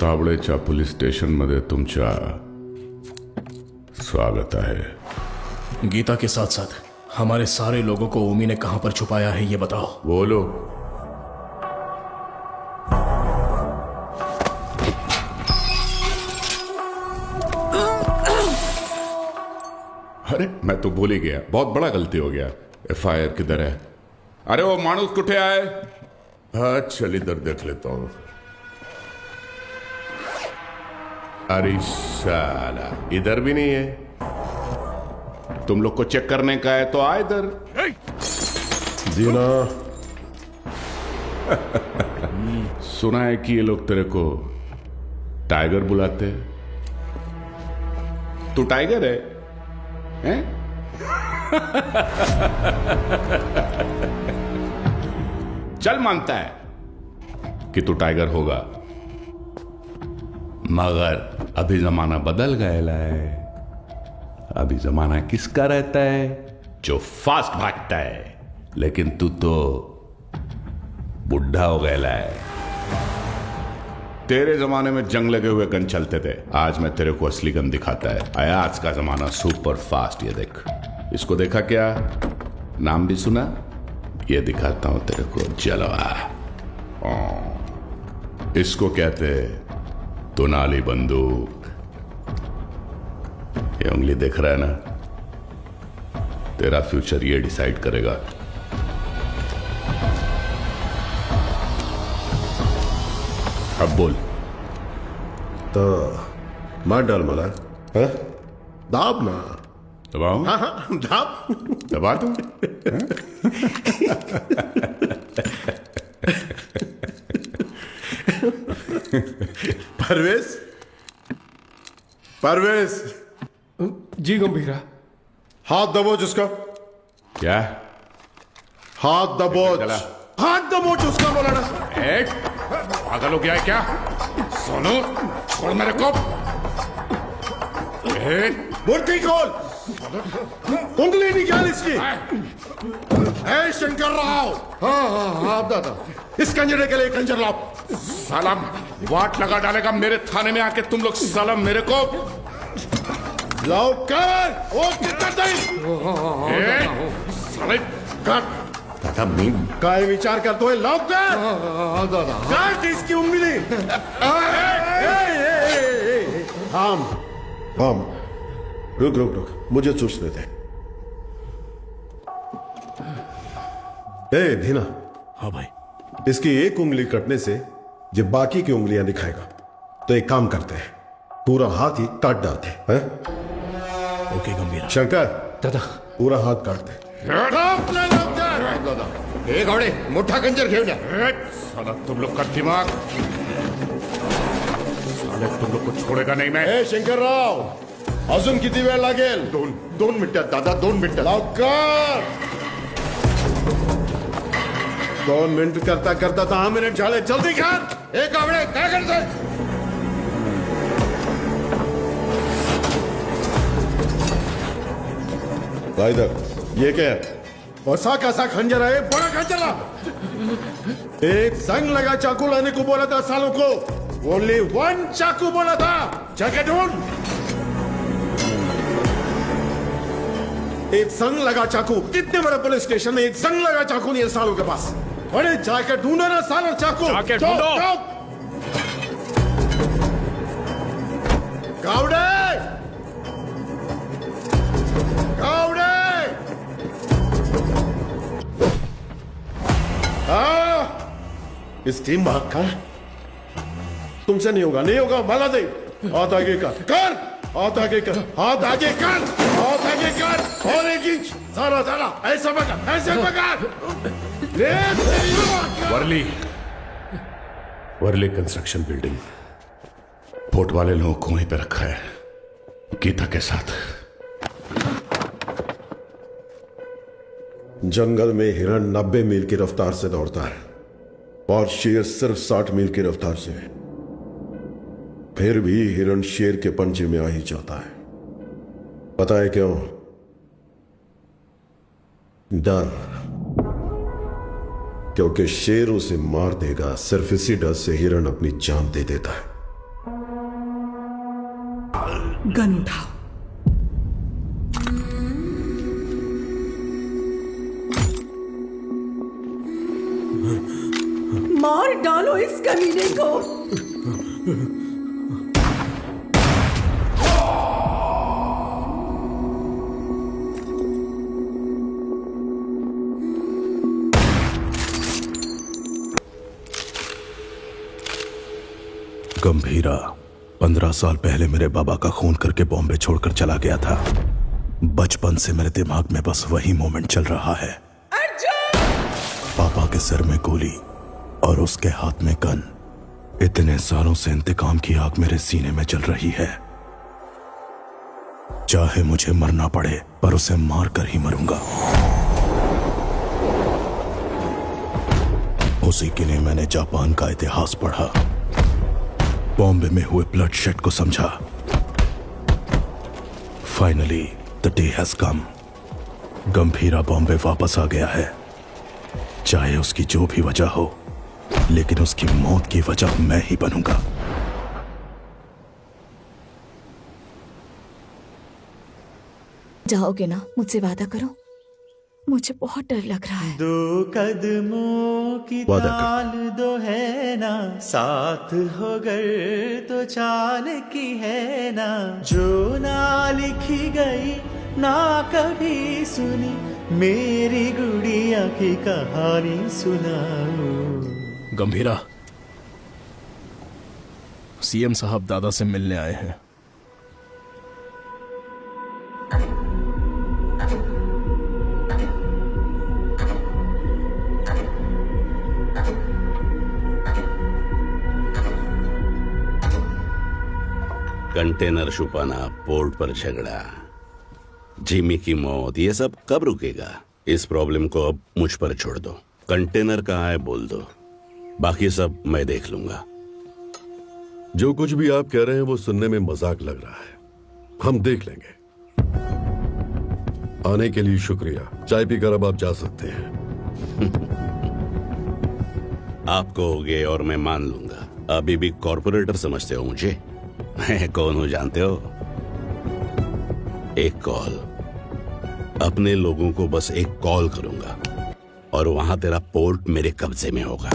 तावडेच्या पोलीस स्टेशन मध्ये तुमच्या स्वागत आहे। गीता के साथ साथ हमारे सारे लोगों को ओमी ने कहां पर छुपाया है ये बताओ। बोलो। अरे मैं तो बोल ही गया, बहुत बड़ा गलती हो गया। एफआईआर किधर है? अरे वो मानुस कुठे आए? हाँ चल इधर देख लेता हूं। अरे साला इधर भी नहीं है। तुम लोग को चेक करने का है तो आ इधर। दीना सुना है कि ये लोग तेरे को टाइगर बुलाते हैं। तू टाइगर है, हैं? चल मानता है कि तू टाइगर होगा, मगर अभी जमाना बदल गया है। अभी जमाना किसका रहता है? जो फास्ट भागता है। लेकिन तू तो बुढ़ा हो गया है। तेरे जमाने में जंग लगे हुए गन चलते थे, आज मैं तेरे को असली गन दिखाता है। आज का जमाना सुपर फास्ट। ये देख, इसको देखा क्या? नाम भी सुना? ये दिखाता हूं तेरे को जलवा। इसको कहते दुनाली बंदूक। ये उंगली देख रहा है ना? तेरा फ्यूचर ये डिसाइड करेगा। अब बोल। तो मार डाल मला। हाँ? दाब ना। दबाऊं? हाँ हाँ दाब। दबा दूं? परवेज, परवेज। जी गंभीरा। हाथ दबोच उसका। क्या? हाथ दबोच। हाथ दबोच उसका बोला ना। पागल हो गया है क्या? सोनू छोड़ मेरे को। मूर्ति खोल, उंगली निकाल इसकी। शंकर राव, हाँ दादा, इस कंजरे के लिए कंजर लाओ। साला वाट लगा डालेगा मेरे थाने में आके तुम लोग। साला मेरे को लाओ कर। ओ कितना साले काट दादा, मीन काय विचार करते हो? लाओ कर काट इसकी उंगली। हम रुक रुक रुक, मुझे सोचने दे। ए धीना। हाँ भाई। इसकी एक उंगली कटने से जब बाकी की उंगलियां दिखाएगा, तो एक काम करते हैं, पूरा हाथ ही काट डालते हैं। ओके गंभीरा। शंकर दादा, पूरा हात काढते. हे घोडे मोठा गंजर घेऊन या. साला तुम लोग का दिमाग, साले तुम लोग को छोड़ेगा नहीं मैं. हे शंकरराव, अजून किती वेळ लागेल? दोन मिनिटात दादा, 2 मिनिटं. लवकर. 2 मिनिट करता करता 10 मिनिट झाले. जल्दी कर. हे गावडे काय करतोय? भाईदर, ये क्या है? ऐसा कैसा खंजर है? बड़ा खंजर ला. एक संग लगा चाकू लाने को बोला था सालों को. ओनली 1 चाकू बोला था. जाके ढूंढ. एक संग लगा चाकू. इतने बड़े पुलिस स्टेशन में एक संग लगा चाकू नहीं है सालों के पास. अरे जाके ढूंढो ना सालों चाकू. जाके ढूंढो. गावड़े, गावड़े. इस टीम भाग का तुमसे नहीं होगा, नहीं होगा. मला दे. हाथ आगे कर. हाथ आगे कर. हाथ आगे कर. हाथ आगे कर. और 1 इंच. सारा सारा ऐसा पकड़, ऐसे पकड़. Worli construction building. पोर्ट वाले लोगों को वहीं पे रखा है, गीता के साथ. जंगल में हिरण 90 मील की रफ्तार से दौड़ता है और शेर सिर्फ 60 मील की रफ्तार से. फिर भी हिरण शेर के पंजे में आ ही जाता है. पता है क्यों? डर. क्योंकि शेर उसे मार देगा. सिर्फ इसी डर से हिरण अपनी जान दे देता है. गन उठाओ. मार डालो इस कमीने को. गंभीरा 15 साल पहले मेरे बाबा का खून करके बॉम्बे छोड़कर चला गया था. बचपन से मेरे दिमाग में बस वही मोमेंट चल रहा है. पापा के सिर में गोली और उसके हाथ में गन. इतने सालों से इंतकाम की आग मेरे सीने में जल रही है. चाहे मुझे मरना पड़े, पर उसे मार कर ही मरूंगा. उसी के लिए मैंने जापान का इतिहास पढ़ा, बॉम्बे में हुए ब्लडशेड को समझा. Finally the day has come. Gambhira Bombay वापस आ गया है. चाहे उसकी जो भी वजह हो, लेकिन उसकी मौत की वजह मैं ही बनूंगा. जाओगे ना? मुझसे वादा करो. मुझे बहुत डर लग रहा है. 2 कदमों की ताल दो है ना, साथ हो गर तो चाल की है ना. जो ना लिखी गई ना कभी सुनी, मेरी गुड़िया की कहानी सुनाओ. गंभीरा, सीएम साहब दादा से मिलने आए हैं. कंटेनर छुपाना, पोर्ट पर झगड़ा, जिमी की मौत, ये सब कब रुकेगा? इस प्रॉब्लम को अब मुझ पर छोड़ दो. कंटेनर कहाँ है बोल दो, बाकी सब मैं देख लूंगा। जो कुछ भी आप कह रहे हैं वो सुनने में मजाक लग रहा है, हम देख लेंगे। आने के लिए शुक्रिया। चाय पीकर अब आप जा सकते हैं। आप कहोगे और मैं मान लूंगा। अभी भी कॉर्पोरेटर समझते हो मुझे? मैं कौन हूं जानते हो? एक कॉल, अपने लोगों को बस एक कॉल करूंगा और वहां तेरा पोर्ट मेरे कब्जे में होगा।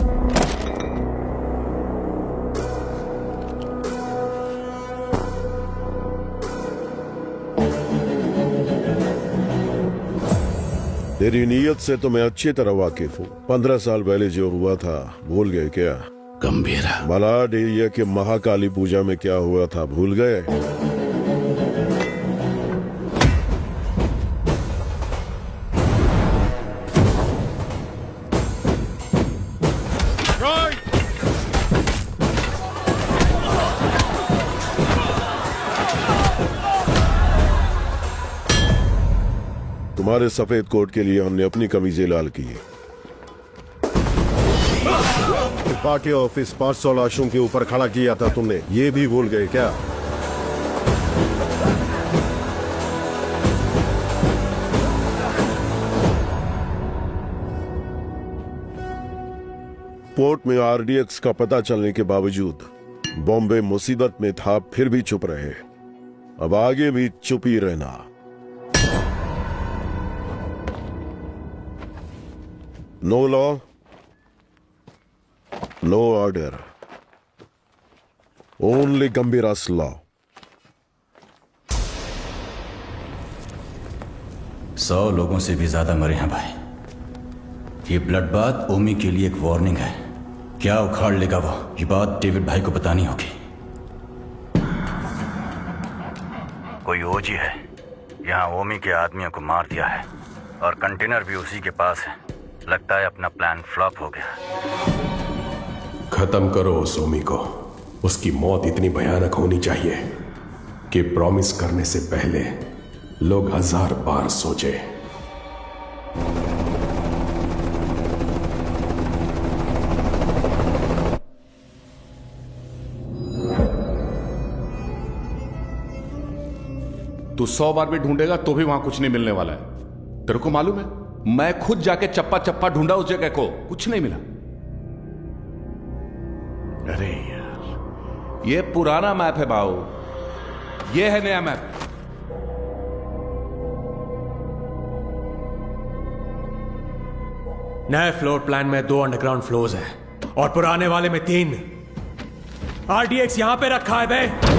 तेरी नीयत से तो मैं अच्छी तरह वाकिफ हूँ। 15 साल पहले जो हुआ था भूल गए क्या? गंभीरा। मलाड एरिया के महाकाली पूजा में क्या हुआ था भूल गए? तुम्हारे सफेद कोट के लिए हमने अपनी कमीजें लाल की। पार्टी ऑफिस 500 लाशों के ऊपर खड़ा किया था तुमने, ये भी भूल गए क्या? पोर्ट में आरडीएक्स का पता चलने के बावजूद बॉम्बे मुसीबत में था, फिर भी चुप रहे। अब आगे भी चुप ही रहना। No law, no order. Only Gambhira's law. 100 लोगों से भी ज्यादा मरे हैं भाई। ये ब्लड बात ओमी के लिए एक वार्निंग है। क्या उखाड़ लेगा वो, ये बात डेविड भाई को बतानी होगी। कोई ओजी है यहाँ ओमी के आदमियों को मार दिया है और कंटेनर भी उसी के पास है। लगता है अपना प्लान फ्लॉप हो गया। खत्म करो उस ओमी को। उसकी मौत इतनी भयानक होनी चाहिए कि प्रॉमिस करने से पहले लोग 1000 बार सोचे। तू 100 बार भी ढूंढेगा तो भी वहां कुछ नहीं मिलने वाला है। तेरे को मालूम है, मैं खुद जाके चप्पा चप्पा ढूंढा उस जगह को, कुछ नहीं मिला। अरे यार, ये पुराना मैप है बाऊ, ये है नया मैप। नए फ्लोर प्लान में 2 अंडरग्राउंड फ्लोर्स हैं और पुराने वाले में 3। आरडीएक्स यहां पे रखा है बे।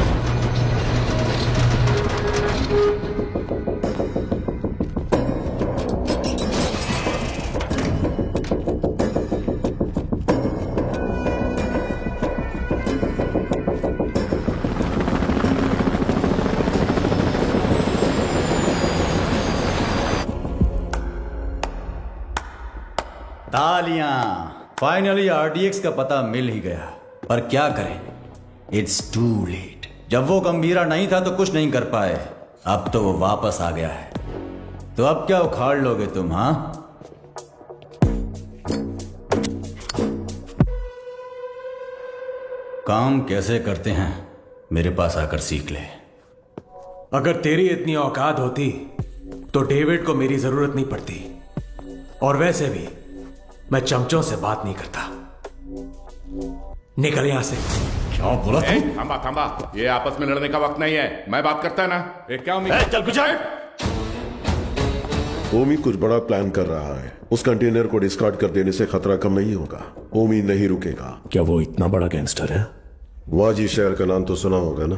तालियां। फाइनली आरडीएक्स का पता मिल ही गया, पर क्या करें, इट्स टू लेट। जब वो गंभीरा नहीं था तो कुछ नहीं कर पाए, अब तो वो वापस आ गया है। तो अब क्या उखाड़ लोगे तुम? हाँ, काम कैसे करते हैं मेरे पास आकर सीख ले। अगर तेरी इतनी औकात होती तो डेविड को मेरी जरूरत नहीं पड़ती, और वैसे भी मैं चमचों से बात नहीं करता। निकल यहां से। क्या बोला तू? थांबा थांबा, ये आपस में लड़ने का वक्त नहीं है, मैं बात करता है ना। क्या उम्मीद? चल कुछ ओमी कुछ बड़ा प्लान कर रहा है। उस कंटेनर को डिस्कार्ड कर देने से खतरा कम नहीं होगा। ओमी नहीं रुकेगा। क्या वो इतना बड़ा गैंगस्टर है? वाजी शहर का नाम तो सुना होगा ना,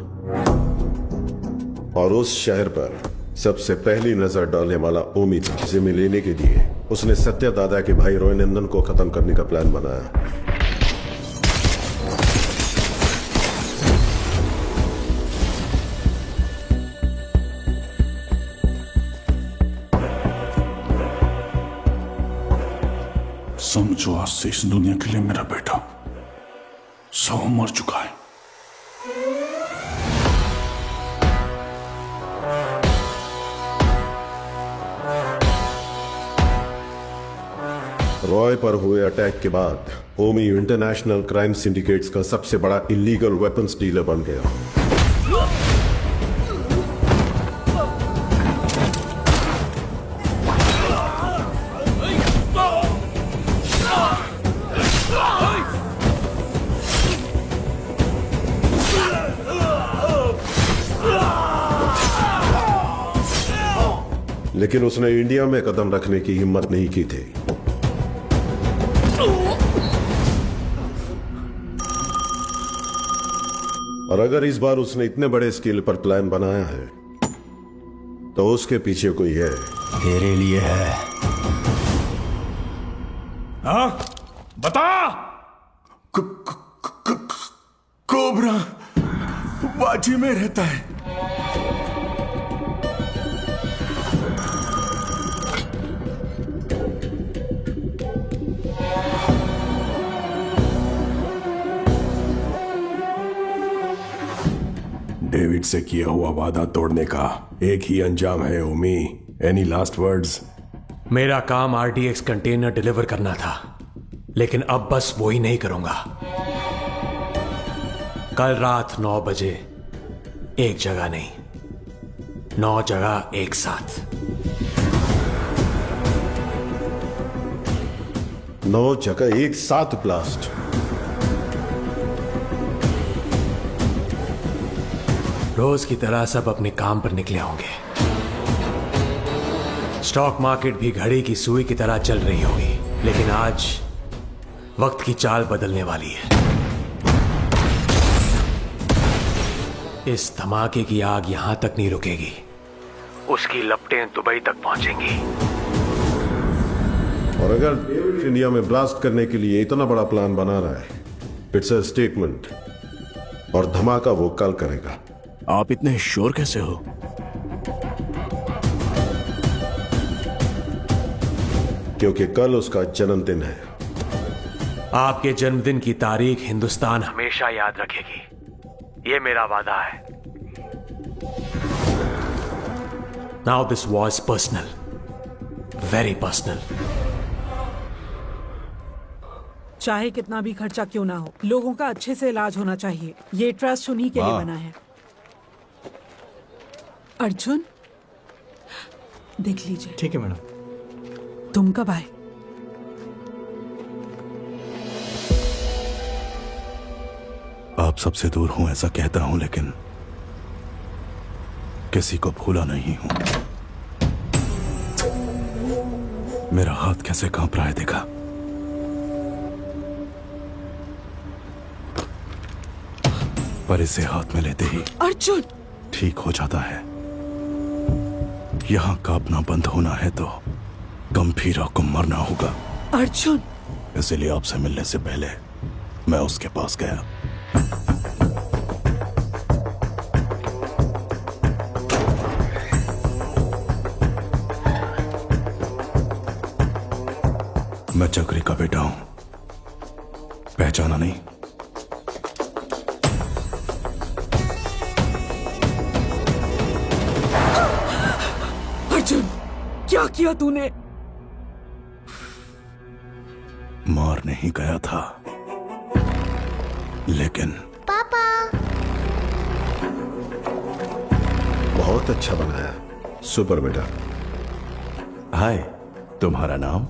और उस शहर पर सबसे पहली नजर डालने वाला ओमी था। जिम्मे लेने के लिए उसने सत्या दादा के भाई रॉय नंदन को खत्म करने का प्लान बनाया। समझो, आज से इस दुनिया के लिए मेरा बेटा 100 मर चुका है। रॉय पर हुए अटैक के बाद ओमी इंटरनेशनल क्राइम सिंडिकेट्स का सबसे बड़ा इलीगल वेपन्स डीलर बन गया। लेकिन उसने इंडिया में कदम रखने की हिम्मत नहीं की थी। और अगर इस बार उसने इतने बड़े स्केल पर प्लान बनाया है तो उसके पीछे कोई है। तेरे लिए है। हाँ बता। कोबरा बाजी में रहता है। डेविड से किया हुआ वादा तोड़ने का एक ही अंजाम है ओमी। Any last words? मेरा काम आरडीएक्स कंटेनर डिलीवर करना था, लेकिन अब बस वो ही नहीं करूंगा। कल रात 9 बजे एक जगह नहीं, 9 जगह एक साथ। 9 जगह एक साथ ब्लास्ट। रोज की तरह सब अपने काम पर निकले होंगे। स्टॉक मार्केट भी घड़ी की सुई की तरह चल रही होगी, लेकिन आज वक्त की चाल बदलने वाली है। इस धमाके की आग यहां तक नहीं रुकेगी, उसकी लपटें दुबई तक पहुंचेंगी। और अगर डेविड इंडिया में ब्लास्ट करने के लिए इतना बड़ा प्लान बना रहा है, इट्स अ स्टेटमेंट। और धमाका वो कल करेगा। आप इतने श्योर कैसे हो? क्योंकि कल उसका जन्मदिन है। आपके जन्मदिन की तारीख हिंदुस्तान हमेशा याद रखेगी, ये मेरा वादा है। Now this was personal, very personal. चाहे कितना भी खर्चा क्यों ना हो, लोगों का अच्छे से इलाज होना चाहिए। ये ट्रस्ट उन्हीं के लिए बना है। अर्जुन, देख लीजिए। ठीक है मैडम। तुम कब आए? आप सबसे दूर हूं ऐसा कहता हूं, लेकिन किसी को भूला नहीं हूं। मेरा हाथ कैसे कांप रहा है देखा? पर इसे हाथ में लेते ही अर्जुन ठीक हो जाता है। यहां कांपना बंद होना है तो गंभीरा को मरना होगा। अर्जुन, इसलिए आपसे मिलने से पहले मैं उसके पास गया। मैं चक्री का बेटा हूं, पहचाना नहीं? अर्जुन, क्या किया तूने? मार नहीं गया था, लेकिन पापा। बहुत अच्छा बनाया, सुपर बेटा। हाय, तुम्हारा नाम?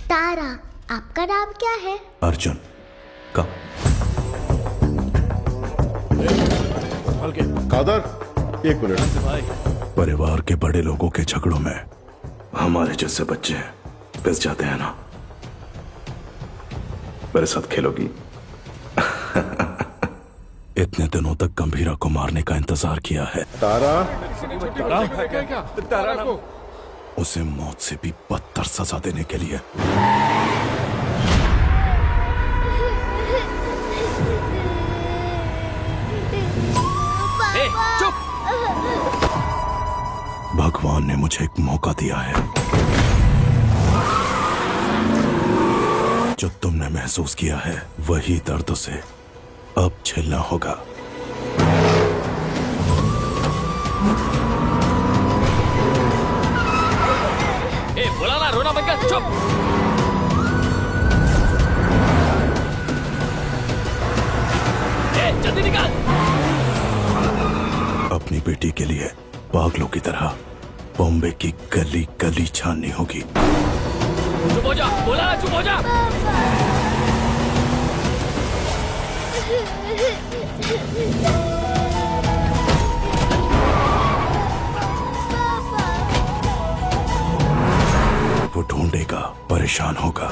तारा। आपका नाम क्या है? अर्जुन। का कादर, 1 मिनट। परिवार के बड़े लोगों के झगड़ों में हमारे जैसे बच्चे पिस जाते हैं ना। मेरे साथ खेलोगी? इतने दिनों तक गंभीरा को मारने का इंतजार किया है। तारा, तारा को उसे मौत से भी बदतर सजा देने के लिए। चुप! भगवान ने मुझे एक मौका दिया है। जो तुमने महसूस किया है वही दर्द से अब झेलना होगा। बोला ना, रोना बंद कर, चुप! जल्दी निकाल। अपनी बेटी के लिए पागलों की तरह बॉम्बे की गली गली छाननी होगी। चुप हो जा, बोला ना चुप हो जा। वो ढूंढेगा, परेशान होगा।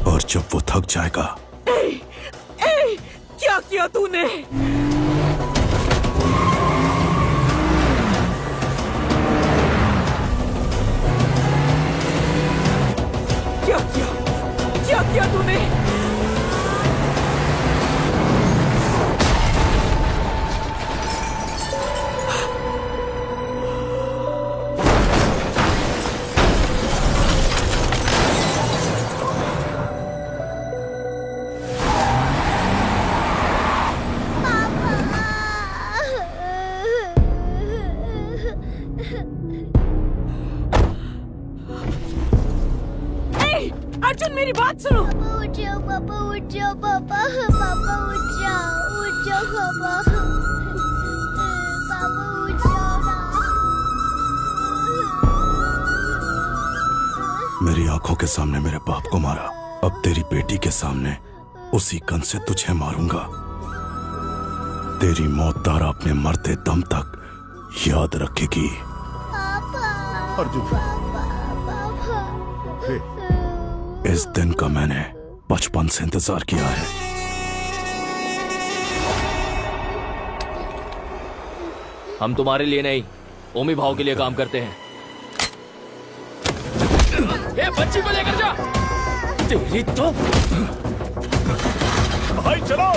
और जब वो थक जाएगा, क्या किया तूने? क्या किया तूने? अर्जुन मेरी बात सुनो। उठ जाओ पापा, उठ जाओ पापा, पापा उठ जाओ पापा, पापा उठ जाओ ना। मेरी आंखों के सामने मेरे बाप को मारा, अब तेरी बेटी के सामने उसी गन से तुझे मारूंगा। तेरी मौत तारा अपने मरते दम तक याद रखेगी। अर्जुन, इस दिन का मैंने बचपन से इंतजार किया है। हम तुम्हारे लिए नहीं, ओमी भाव के लिए काम करते हैं। ए, बच्ची को लेकर जा। तेरी तो भाई चलो।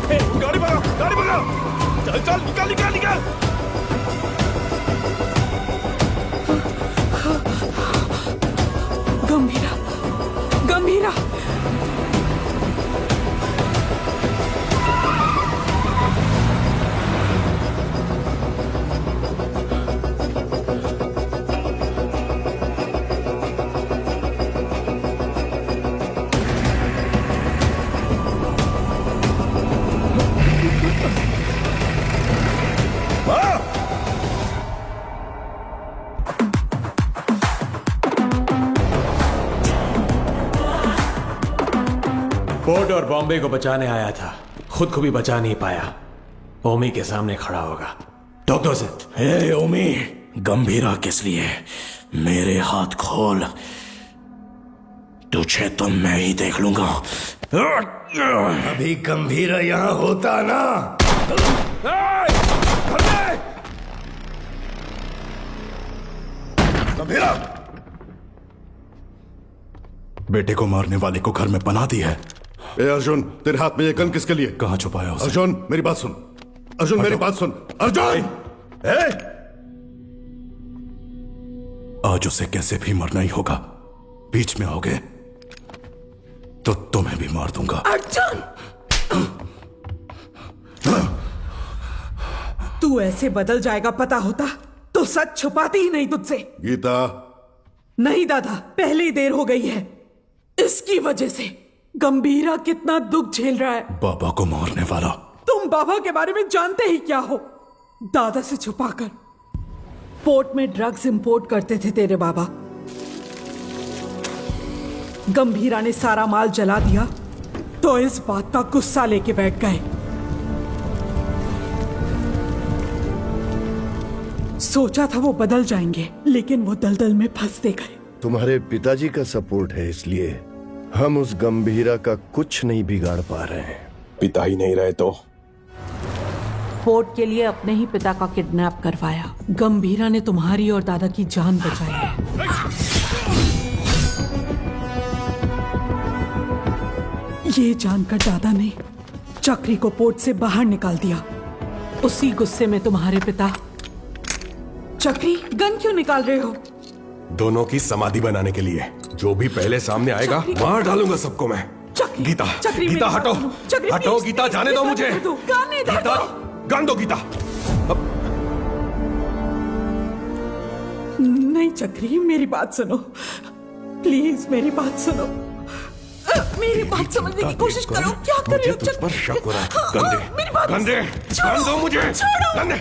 ए, गाड़ी भगाओ, गाड़ी भगाओ। चल चल, निकाल निकाल निकाल। गंभीरा, गंभीरा। पोर्ट और बॉम्बे को बचाने आया था, खुद को भी बचा नहीं पाया। ओमी के सामने खड़ा होगा। टोक दो से। हे ओमी, गंभीरा किस लिए? मेरे हाथ खोल, तुझे तो मैं ही देख लूंगा। अभी गंभीरा यहाँ होता ना। गंभीरा, बेटे को मारने वाले को घर में पनाह दी है। ए अर्जुन, तेरे हाथ में ये गन किसके लिए? कहाँ छुपाया उसे? अर्जुन मेरी बात सुन, अर्जुन मेरी बात सुन, अर्जुन। आज उसे कैसे भी मरना ही होगा। बीच में आओगे तो तुम्हें भी मार दूंगा। अर्जुन, तू ऐसे बदल जाएगा पता होता तो सच छुपाती ही नहीं तुझसे। गीता। नहीं दादा, पहले ही देर हो गई है। इसकी वजह से गंभीरा कितना दुख झेल रहा है। बाबा को मारने वाला। तुम बाबा के बारे में जानते ही क्या हो? दादा से छुपाकर पोर्ट में ड्रग्स इंपोर्ट करते थे तेरे बाबा। गंभीरा ने सारा माल जला दिया तो इस बात का गुस्सा लेके बैठ गए। सोचा था वो बदल जाएंगे, लेकिन वो दलदल में फंसते गए। तुम्हारे पिताजी का सपोर्ट है, इसलिए हम उस गंभीरा का कुछ नहीं बिगाड़ पा रहे हैं। पिता ही नहीं रहे तो? पोर्ट के लिए अपने ही पिता का किडनैप करवाया। गंभीरा ने तुम्हारी और दादा की जान बचाई है। ये जानकर दादा ने चक्री को पोर्ट से बाहर निकाल दिया। उसी गुस्से में तुम्हारे पिता। चक्री, गन क्यों निकाल रहे हो? दोनों की समाधि बनाने के लिए। जो भी पहले सामने आएगा मार डालूंगा सबको मैं। गीता, गीता हटो, हटो गीता, जाने दो मुझे। गीता, गन दो गीता। नहीं चक्री, मेरी बात सुनो प्लीज, मेरी बात सुनो, मेरी बात समझने की कोशिश करो। क्या कर रहे हो? तुझ पर शक हो रहा है। गंदे मेरी बात गंदे छोड़ो, दो मुझे गंदे।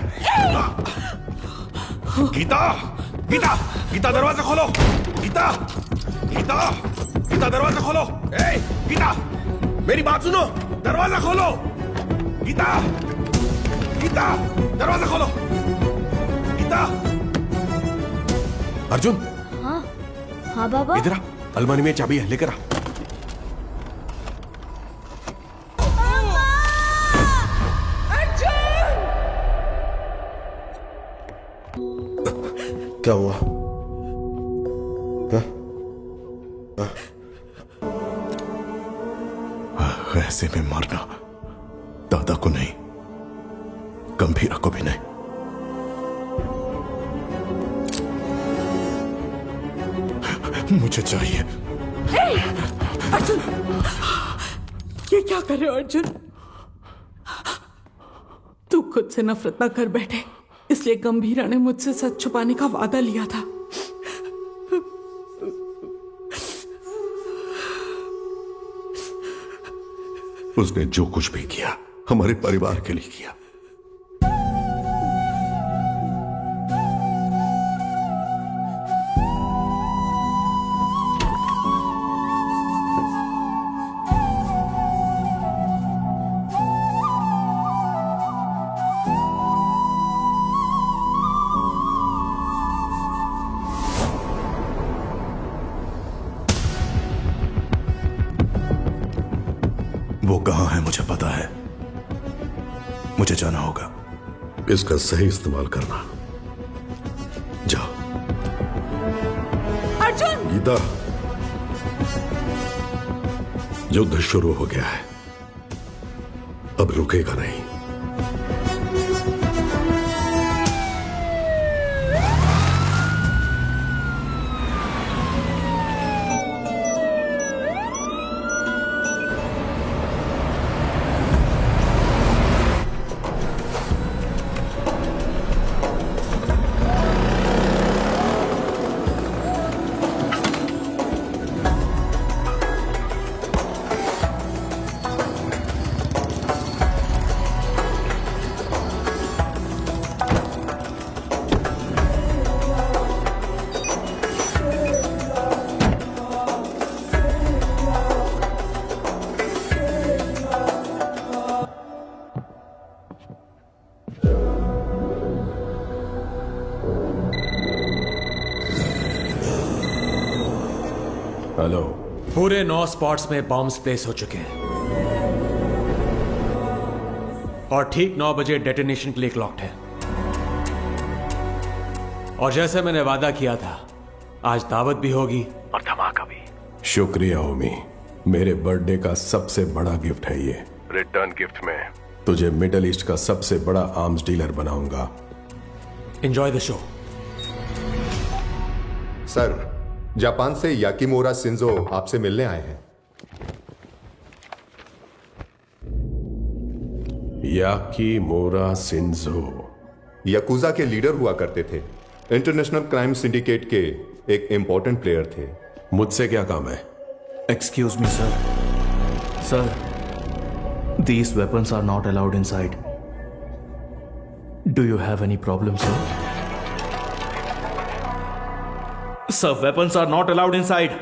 गीता गीता गीता दरवाजा खोलो। गीता गीता गीता दरवाजा खोलो। ए गीता मेरी बात सुनो, दरवाजा खोलो। गीता गीता दरवाजा खोलो। गीता। अर्जुन। हाँ हाँ बाबा। इधर आ, अलमारी में चाबी है, लेकर आ। क्या हुआ? ऐसे में मारना दादा को नहीं, गंभीरा को भी नहीं। मुझे चाहिए। अर्जुन, ये क्या कर रहे हो अर्जुन? तू खुद से नफरत ना कर बैठे, इसलिए गंभीरा ने मुझसे सच छुपाने का वादा लिया था। उसने जो कुछ भी किया हमारे परिवार के लिए किया। वो कहां है मुझे पता है, मुझे जाना होगा। इसका सही इस्तेमाल करना। जाओ। अर्जुन! गीता, युद्ध शुरू हो गया है, अब रुकेगा नहीं। हेलो। पूरे 9 स्पॉट्स में बॉम्ब्स प्लेस हो चुके हैं और ठीक 9 बजे डेटोनेशन के लिए क्लॉक्ड है। और जैसे मैंने वादा किया था, आज दावत भी होगी और धमाका भी। शुक्रिया ओमी, मेरे बर्थडे का सबसे बड़ा गिफ्ट है ये। रिटर्न गिफ्ट में तुझे मिडिल ईस्ट का सबसे बड़ा आर्म्स डीलर बनाऊंगा। Enjoy the show. Sir, Japan से याकीमोरा शिंजो आपसे मिलने आए हैं। याकीमोरा शिंजो याकुजा के लीडर हुआ करते थे, इंटरनेशनल क्राइम सिंडिकेट के एक इंपॉर्टेंट प्लेयर थे। मुझसे क्या काम है? Excuse me, sir. Sir, these weapons are not allowed inside. Do you have any problem, sir? Sir, weapons are not allowed inside.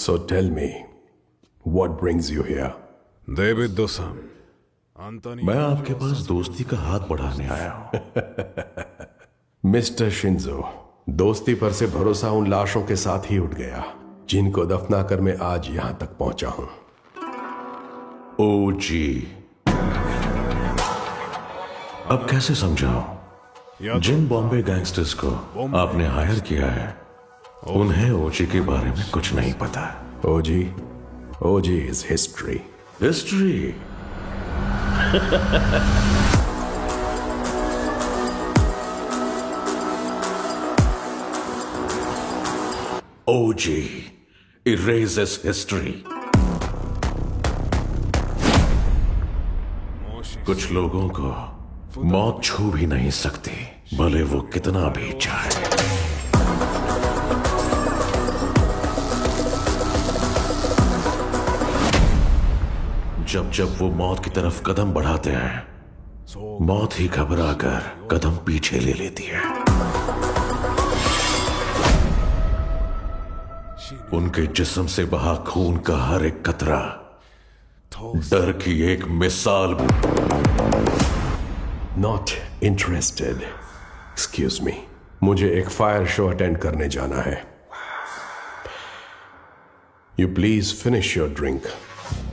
So tell me, what brings you here? David दोसम, मैं आपके पास दोस्ती का हाथ बढ़ाने आया हूं। मिस्टर शिंजो, दोस्ती पर से भरोसा उन लाशों के साथ ही उठ गया जिनको दफना कर मैं आज यहां तक पहुंचा हूं। ओजी। अब कैसे समझाऊं? जिन बॉम्बे गैंगस्टर्स को आपने हायर किया है उन्हें ओजी के बारे में कुछ नहीं पता। OG is history. History? OG erases history. कुछ लोगों को मौत छू भी नहीं सकती, भले वो कितना भी चाहे। जब जब वो मौत की तरफ कदम बढ़ाते हैं, मौत ही घबरा कर कदम पीछे ले लेती है। उनके जिस्म से बहा खून का हर एक कतरा डर की एक मिसाल। Not interested. एक्सक्यूज मी, मुझे एक फायर शो अटेंड करने जाना है। You please finish your drink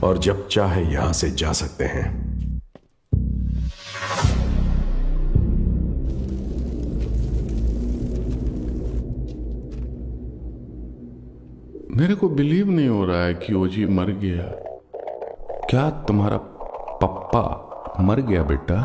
और जब चाहे यहां से जा सकते हैं। मेरे को बिलीव नहीं हो रहा है कि ओजी मर गया। क्या तुम्हारा पप्पा मर गया बेटा?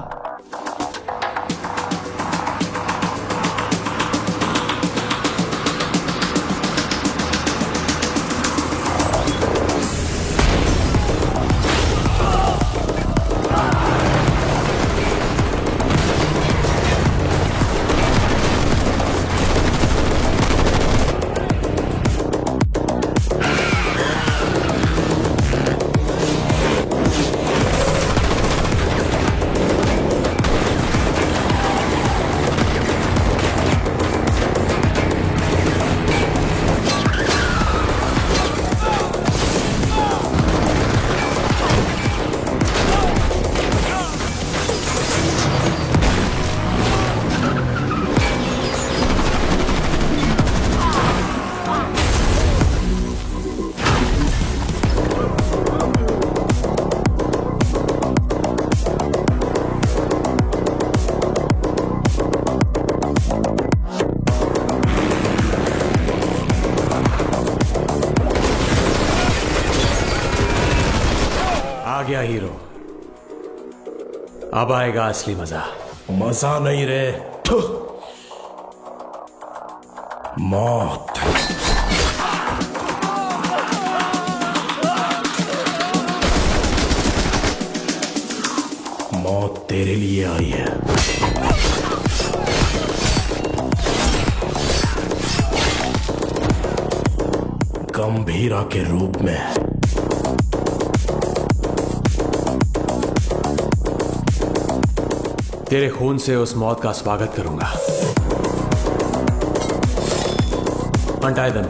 आ गया हीरो। अब आएगा असली मजा। मजा नहीं रे, मौत। मौत तेरे लिए आई है। गंभीरा के रूप में। तेरे खून से उस मौत का स्वागत करूंगा। Untie them.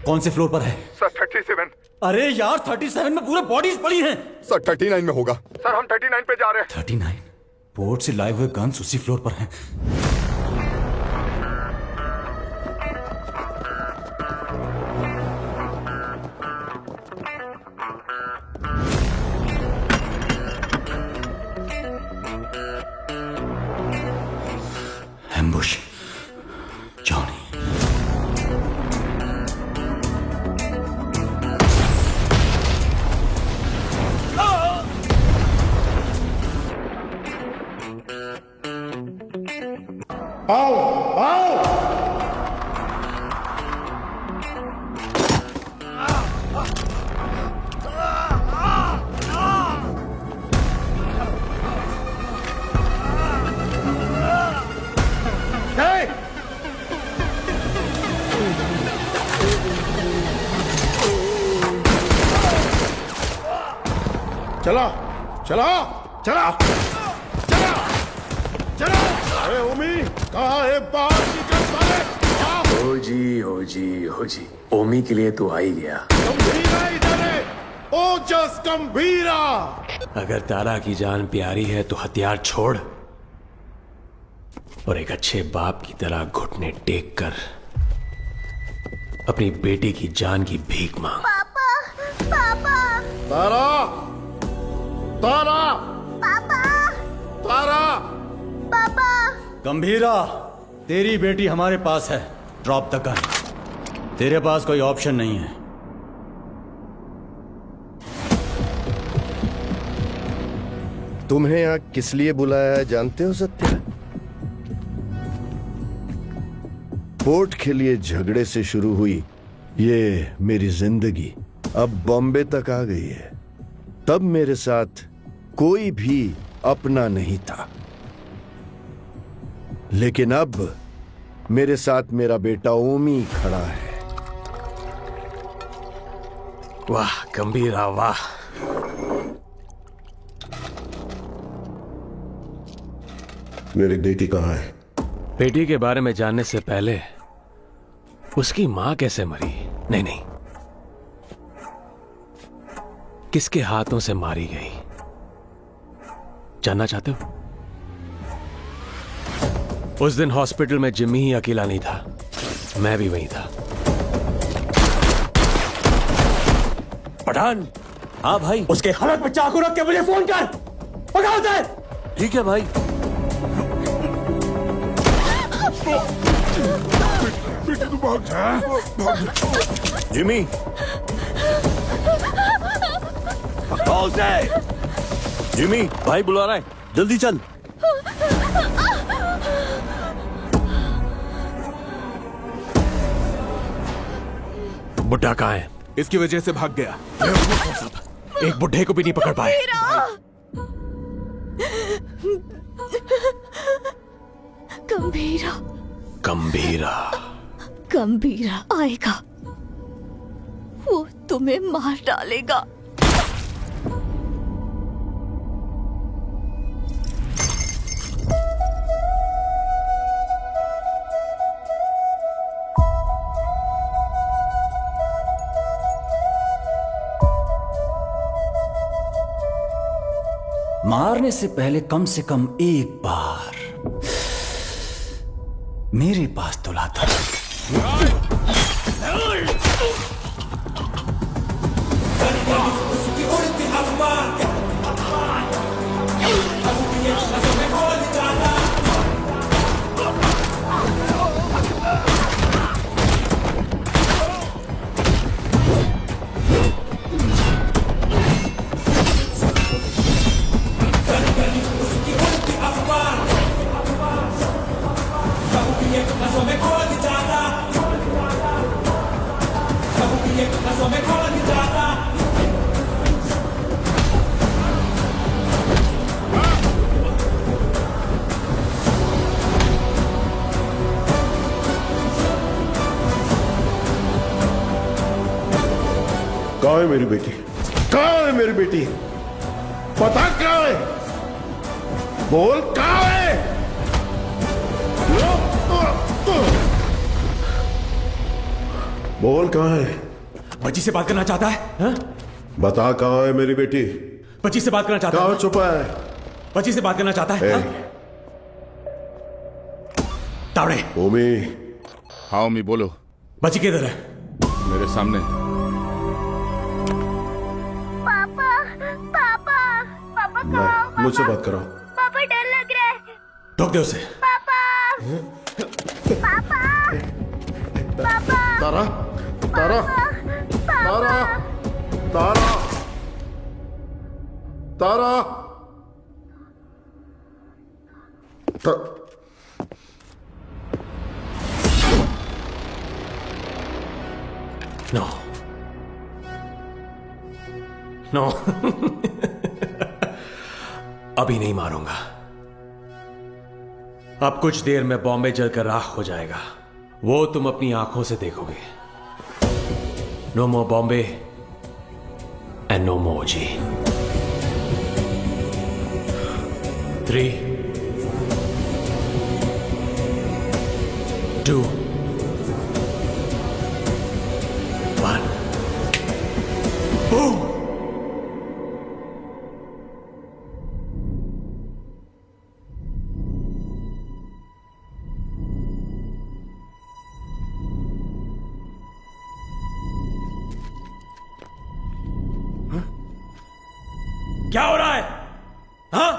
कौन से फ्लोर पर है? सर 37। अरे यार 37 में पूरे बॉडीज पड़ी हैं। सर 39 में होगा। सर हम 39 पे जा रहे हैं। 39? पोर्ट से लाए हुए गन्स उसी फ्लोर पर हैं। एम्बुश। जॉनी। आओ आओ। चला चला चला चला चला। अरे ओमी कहाँ है? बाहर निकल साले। हो जी ओमी के लिए तो आ ही गया। गंभीरा इधर है। ओजस गंभीरा। अगर तारा की जान प्यारी है तो हथियार छोड़ और एक अच्छे बाप की तरह घुटने टेक कर अपनी बेटी की जान की भीख मांग। पापा तारा तारा पापा तारा। पापा गंभीरा, तेरी बेटी हमारे पास है। Drop the gun. तेरे पास कोई ऑप्शन नहीं है। तुम्हें यहाँ किस लिए बुलाया है जानते हो सत्या? पोर्ट के लिए झगड़े से शुरू हुई ये मेरी जिंदगी अब बॉम्बे तक आ गई है। तब मेरे साथ कोई भी अपना नहीं था, लेकिन अब मेरे साथ मेरा बेटा ओमी खड़ा है। वाह गंभीरा वाह। मेरी बेटी कहाँ है? बेटी के बारे में जानने से पहले उसकी मां कैसे मरी? नहीं, किसके हाथों से मारी गई जानना चाहते हो? उस दिन हॉस्पिटल में जिम्मी ही अकेला नहीं था, मैं भी वहीं था। पठान। हाँ भाई। उसके हालत में चाकू रख के मुझे फोन कर। पकड़ दे। ठीक है भाई। बेटी तू भाग जा। जिमी जिमी भाई बुला रहा है, जल्दी चल। बुड्ढा कहाँ है? इसकी वजह से भाग गया। एक बुड्ढे को भी नहीं पकड़ पाए। गंभीरा गंभीरा गंभीरा आएगा, वो तुम्हें मार डालेगा। मारने से पहले कम से कम एक बार मेरे पास तो लाता। कहाँ है मेरी बेटी? कहाँ है मेरी बेटी? पता कहाँ है? बोल कहाँ है? बोल कहाँ है? बच्ची से बात करना चाहता है हा? बता कहाँ है मेरी बेटी? बच्ची से बात करना चाहता है। कहाँ छुपा है? बच्ची से बात करना चाहता है हा? तावड़े। ओमी। हाँ ओमी बोलो। बच्ची किधर है? मेरे सामने। पापा पापा पापा कहाँ हो? मुझसे बात करो। पापा डर लग रहा है। ठोक दे उसे। पापा पापा पापा तारा तारा तारा तारा तारा नो नो अभी नहीं मारूंगा। अब कुछ देर में बॉम्बे जलकर राख हो जाएगा, वो तुम अपनी आंखों से देखोगे। No more Bombay and no more G. 3, 2, 1 boom. क्या हो रहा है? हाँ?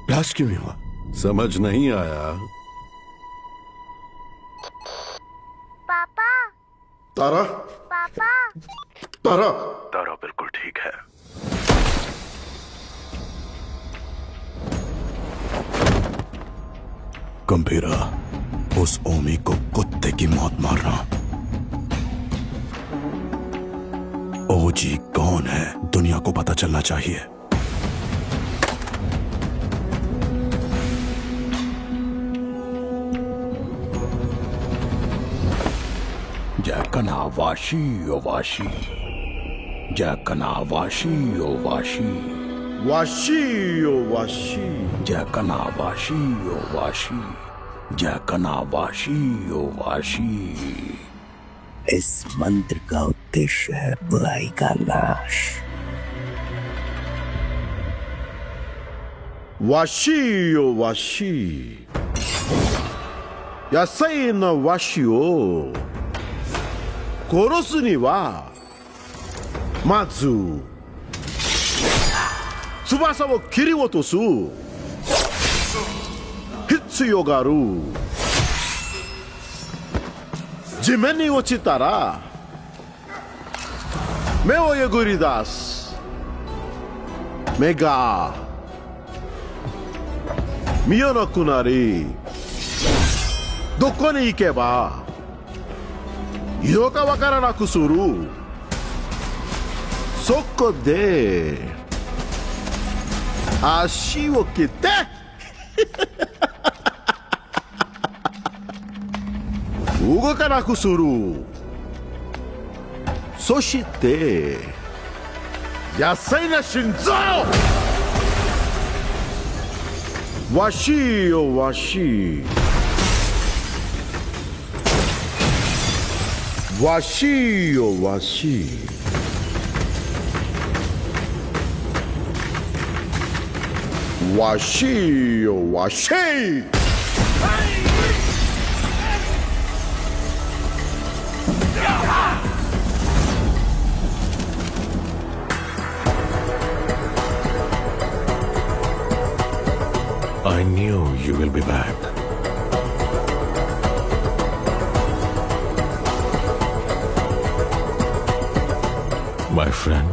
ब्लास्ट क्यों नहीं हुआ? समझ नहीं आया। पापा तारा पापा तारा तारा बिल्कुल ठीक है। गंभीरा, उस ओमी को कुत्ते की मौत मारना। ओजी कौन है दुनिया को पता चलना चाहिए। जैकना वाशी ओ वाशी, जैकना वाशी ओ वाशी, वाशी ओ वाशी, जैकना वाशी ओ वाशी, जैकना वाशी ओ वाशी। इस मंत्र का उद्देश्य है बुराई का नाश। वाशी ओ वाशी, यासाई न वाशी ओ कोरोसु नि वा माजु tsubasaを切り落とす必要がある。地面に落ちたら目をえぐり出す。目が見えなくなり、どこに行けばいいのかわからなくする。そこで足を切って動かなくする。そして野菜な心臓。わしよわし、わしよわし、わしよわし。I knew you will be back. My friend.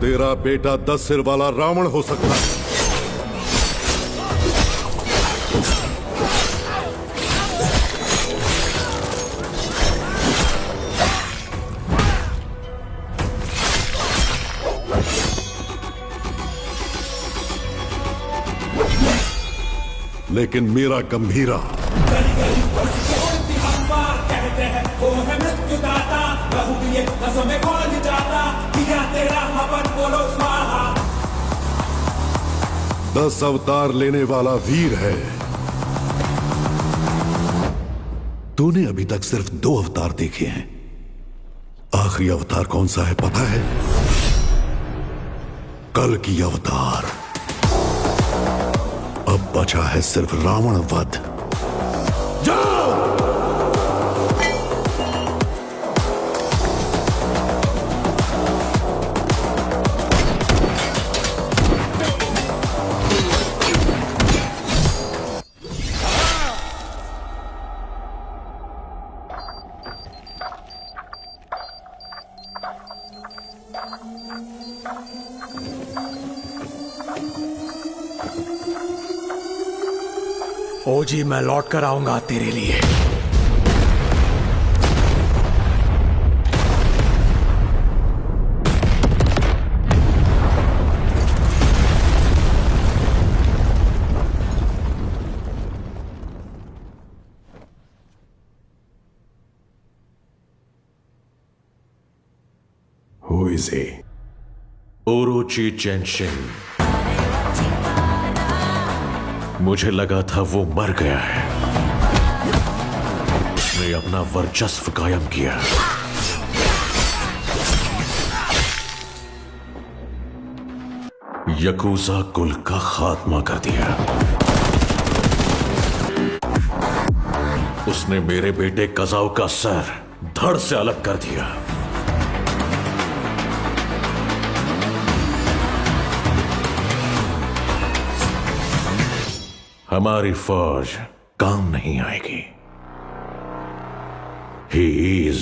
तेरा बेटा 10 सिर वाला रावण हो सकता है, लेकिन मेरा गंभीरा कहते हैं वो है मृत्यु दाता, में कौन जाता। 10 अवतार लेने वाला वीर है। तूने अभी तक सिर्फ 2 अवतार देखे हैं। आखिरी अवतार कौन सा है पता है? कल की अवतार। अब बचा है सिर्फ रावण वध। जाओ! ओजी, मैं लौट कर आऊंगा तेरे लिए। Who is he? ओरोची चेंशिन। मुझे लगा था वो मर गया है। उसने अपना वर्चस्व कायम किया। यकूजा कुल का खात्मा कर दिया। उसने मेरे बेटे कजाओ का सर धड़ से अलग कर दिया। हमारी फौज काम नहीं आएगी। He is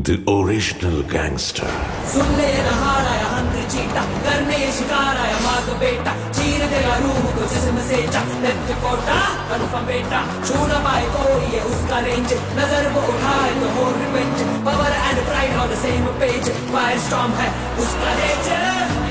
the original gangster. सुन ले नहार आया हंत्र चीटा, करने शिकार आया माग बेटा, चीर देगा रूह को जिस्म से चा, नृत्य कोटा कन्फर्म बेटा, छू ना पाए कोई ये उसका रेंज, नजर वो उठाए तो हो revenge, power and pride on the same page, fire storm है उसका नेचर।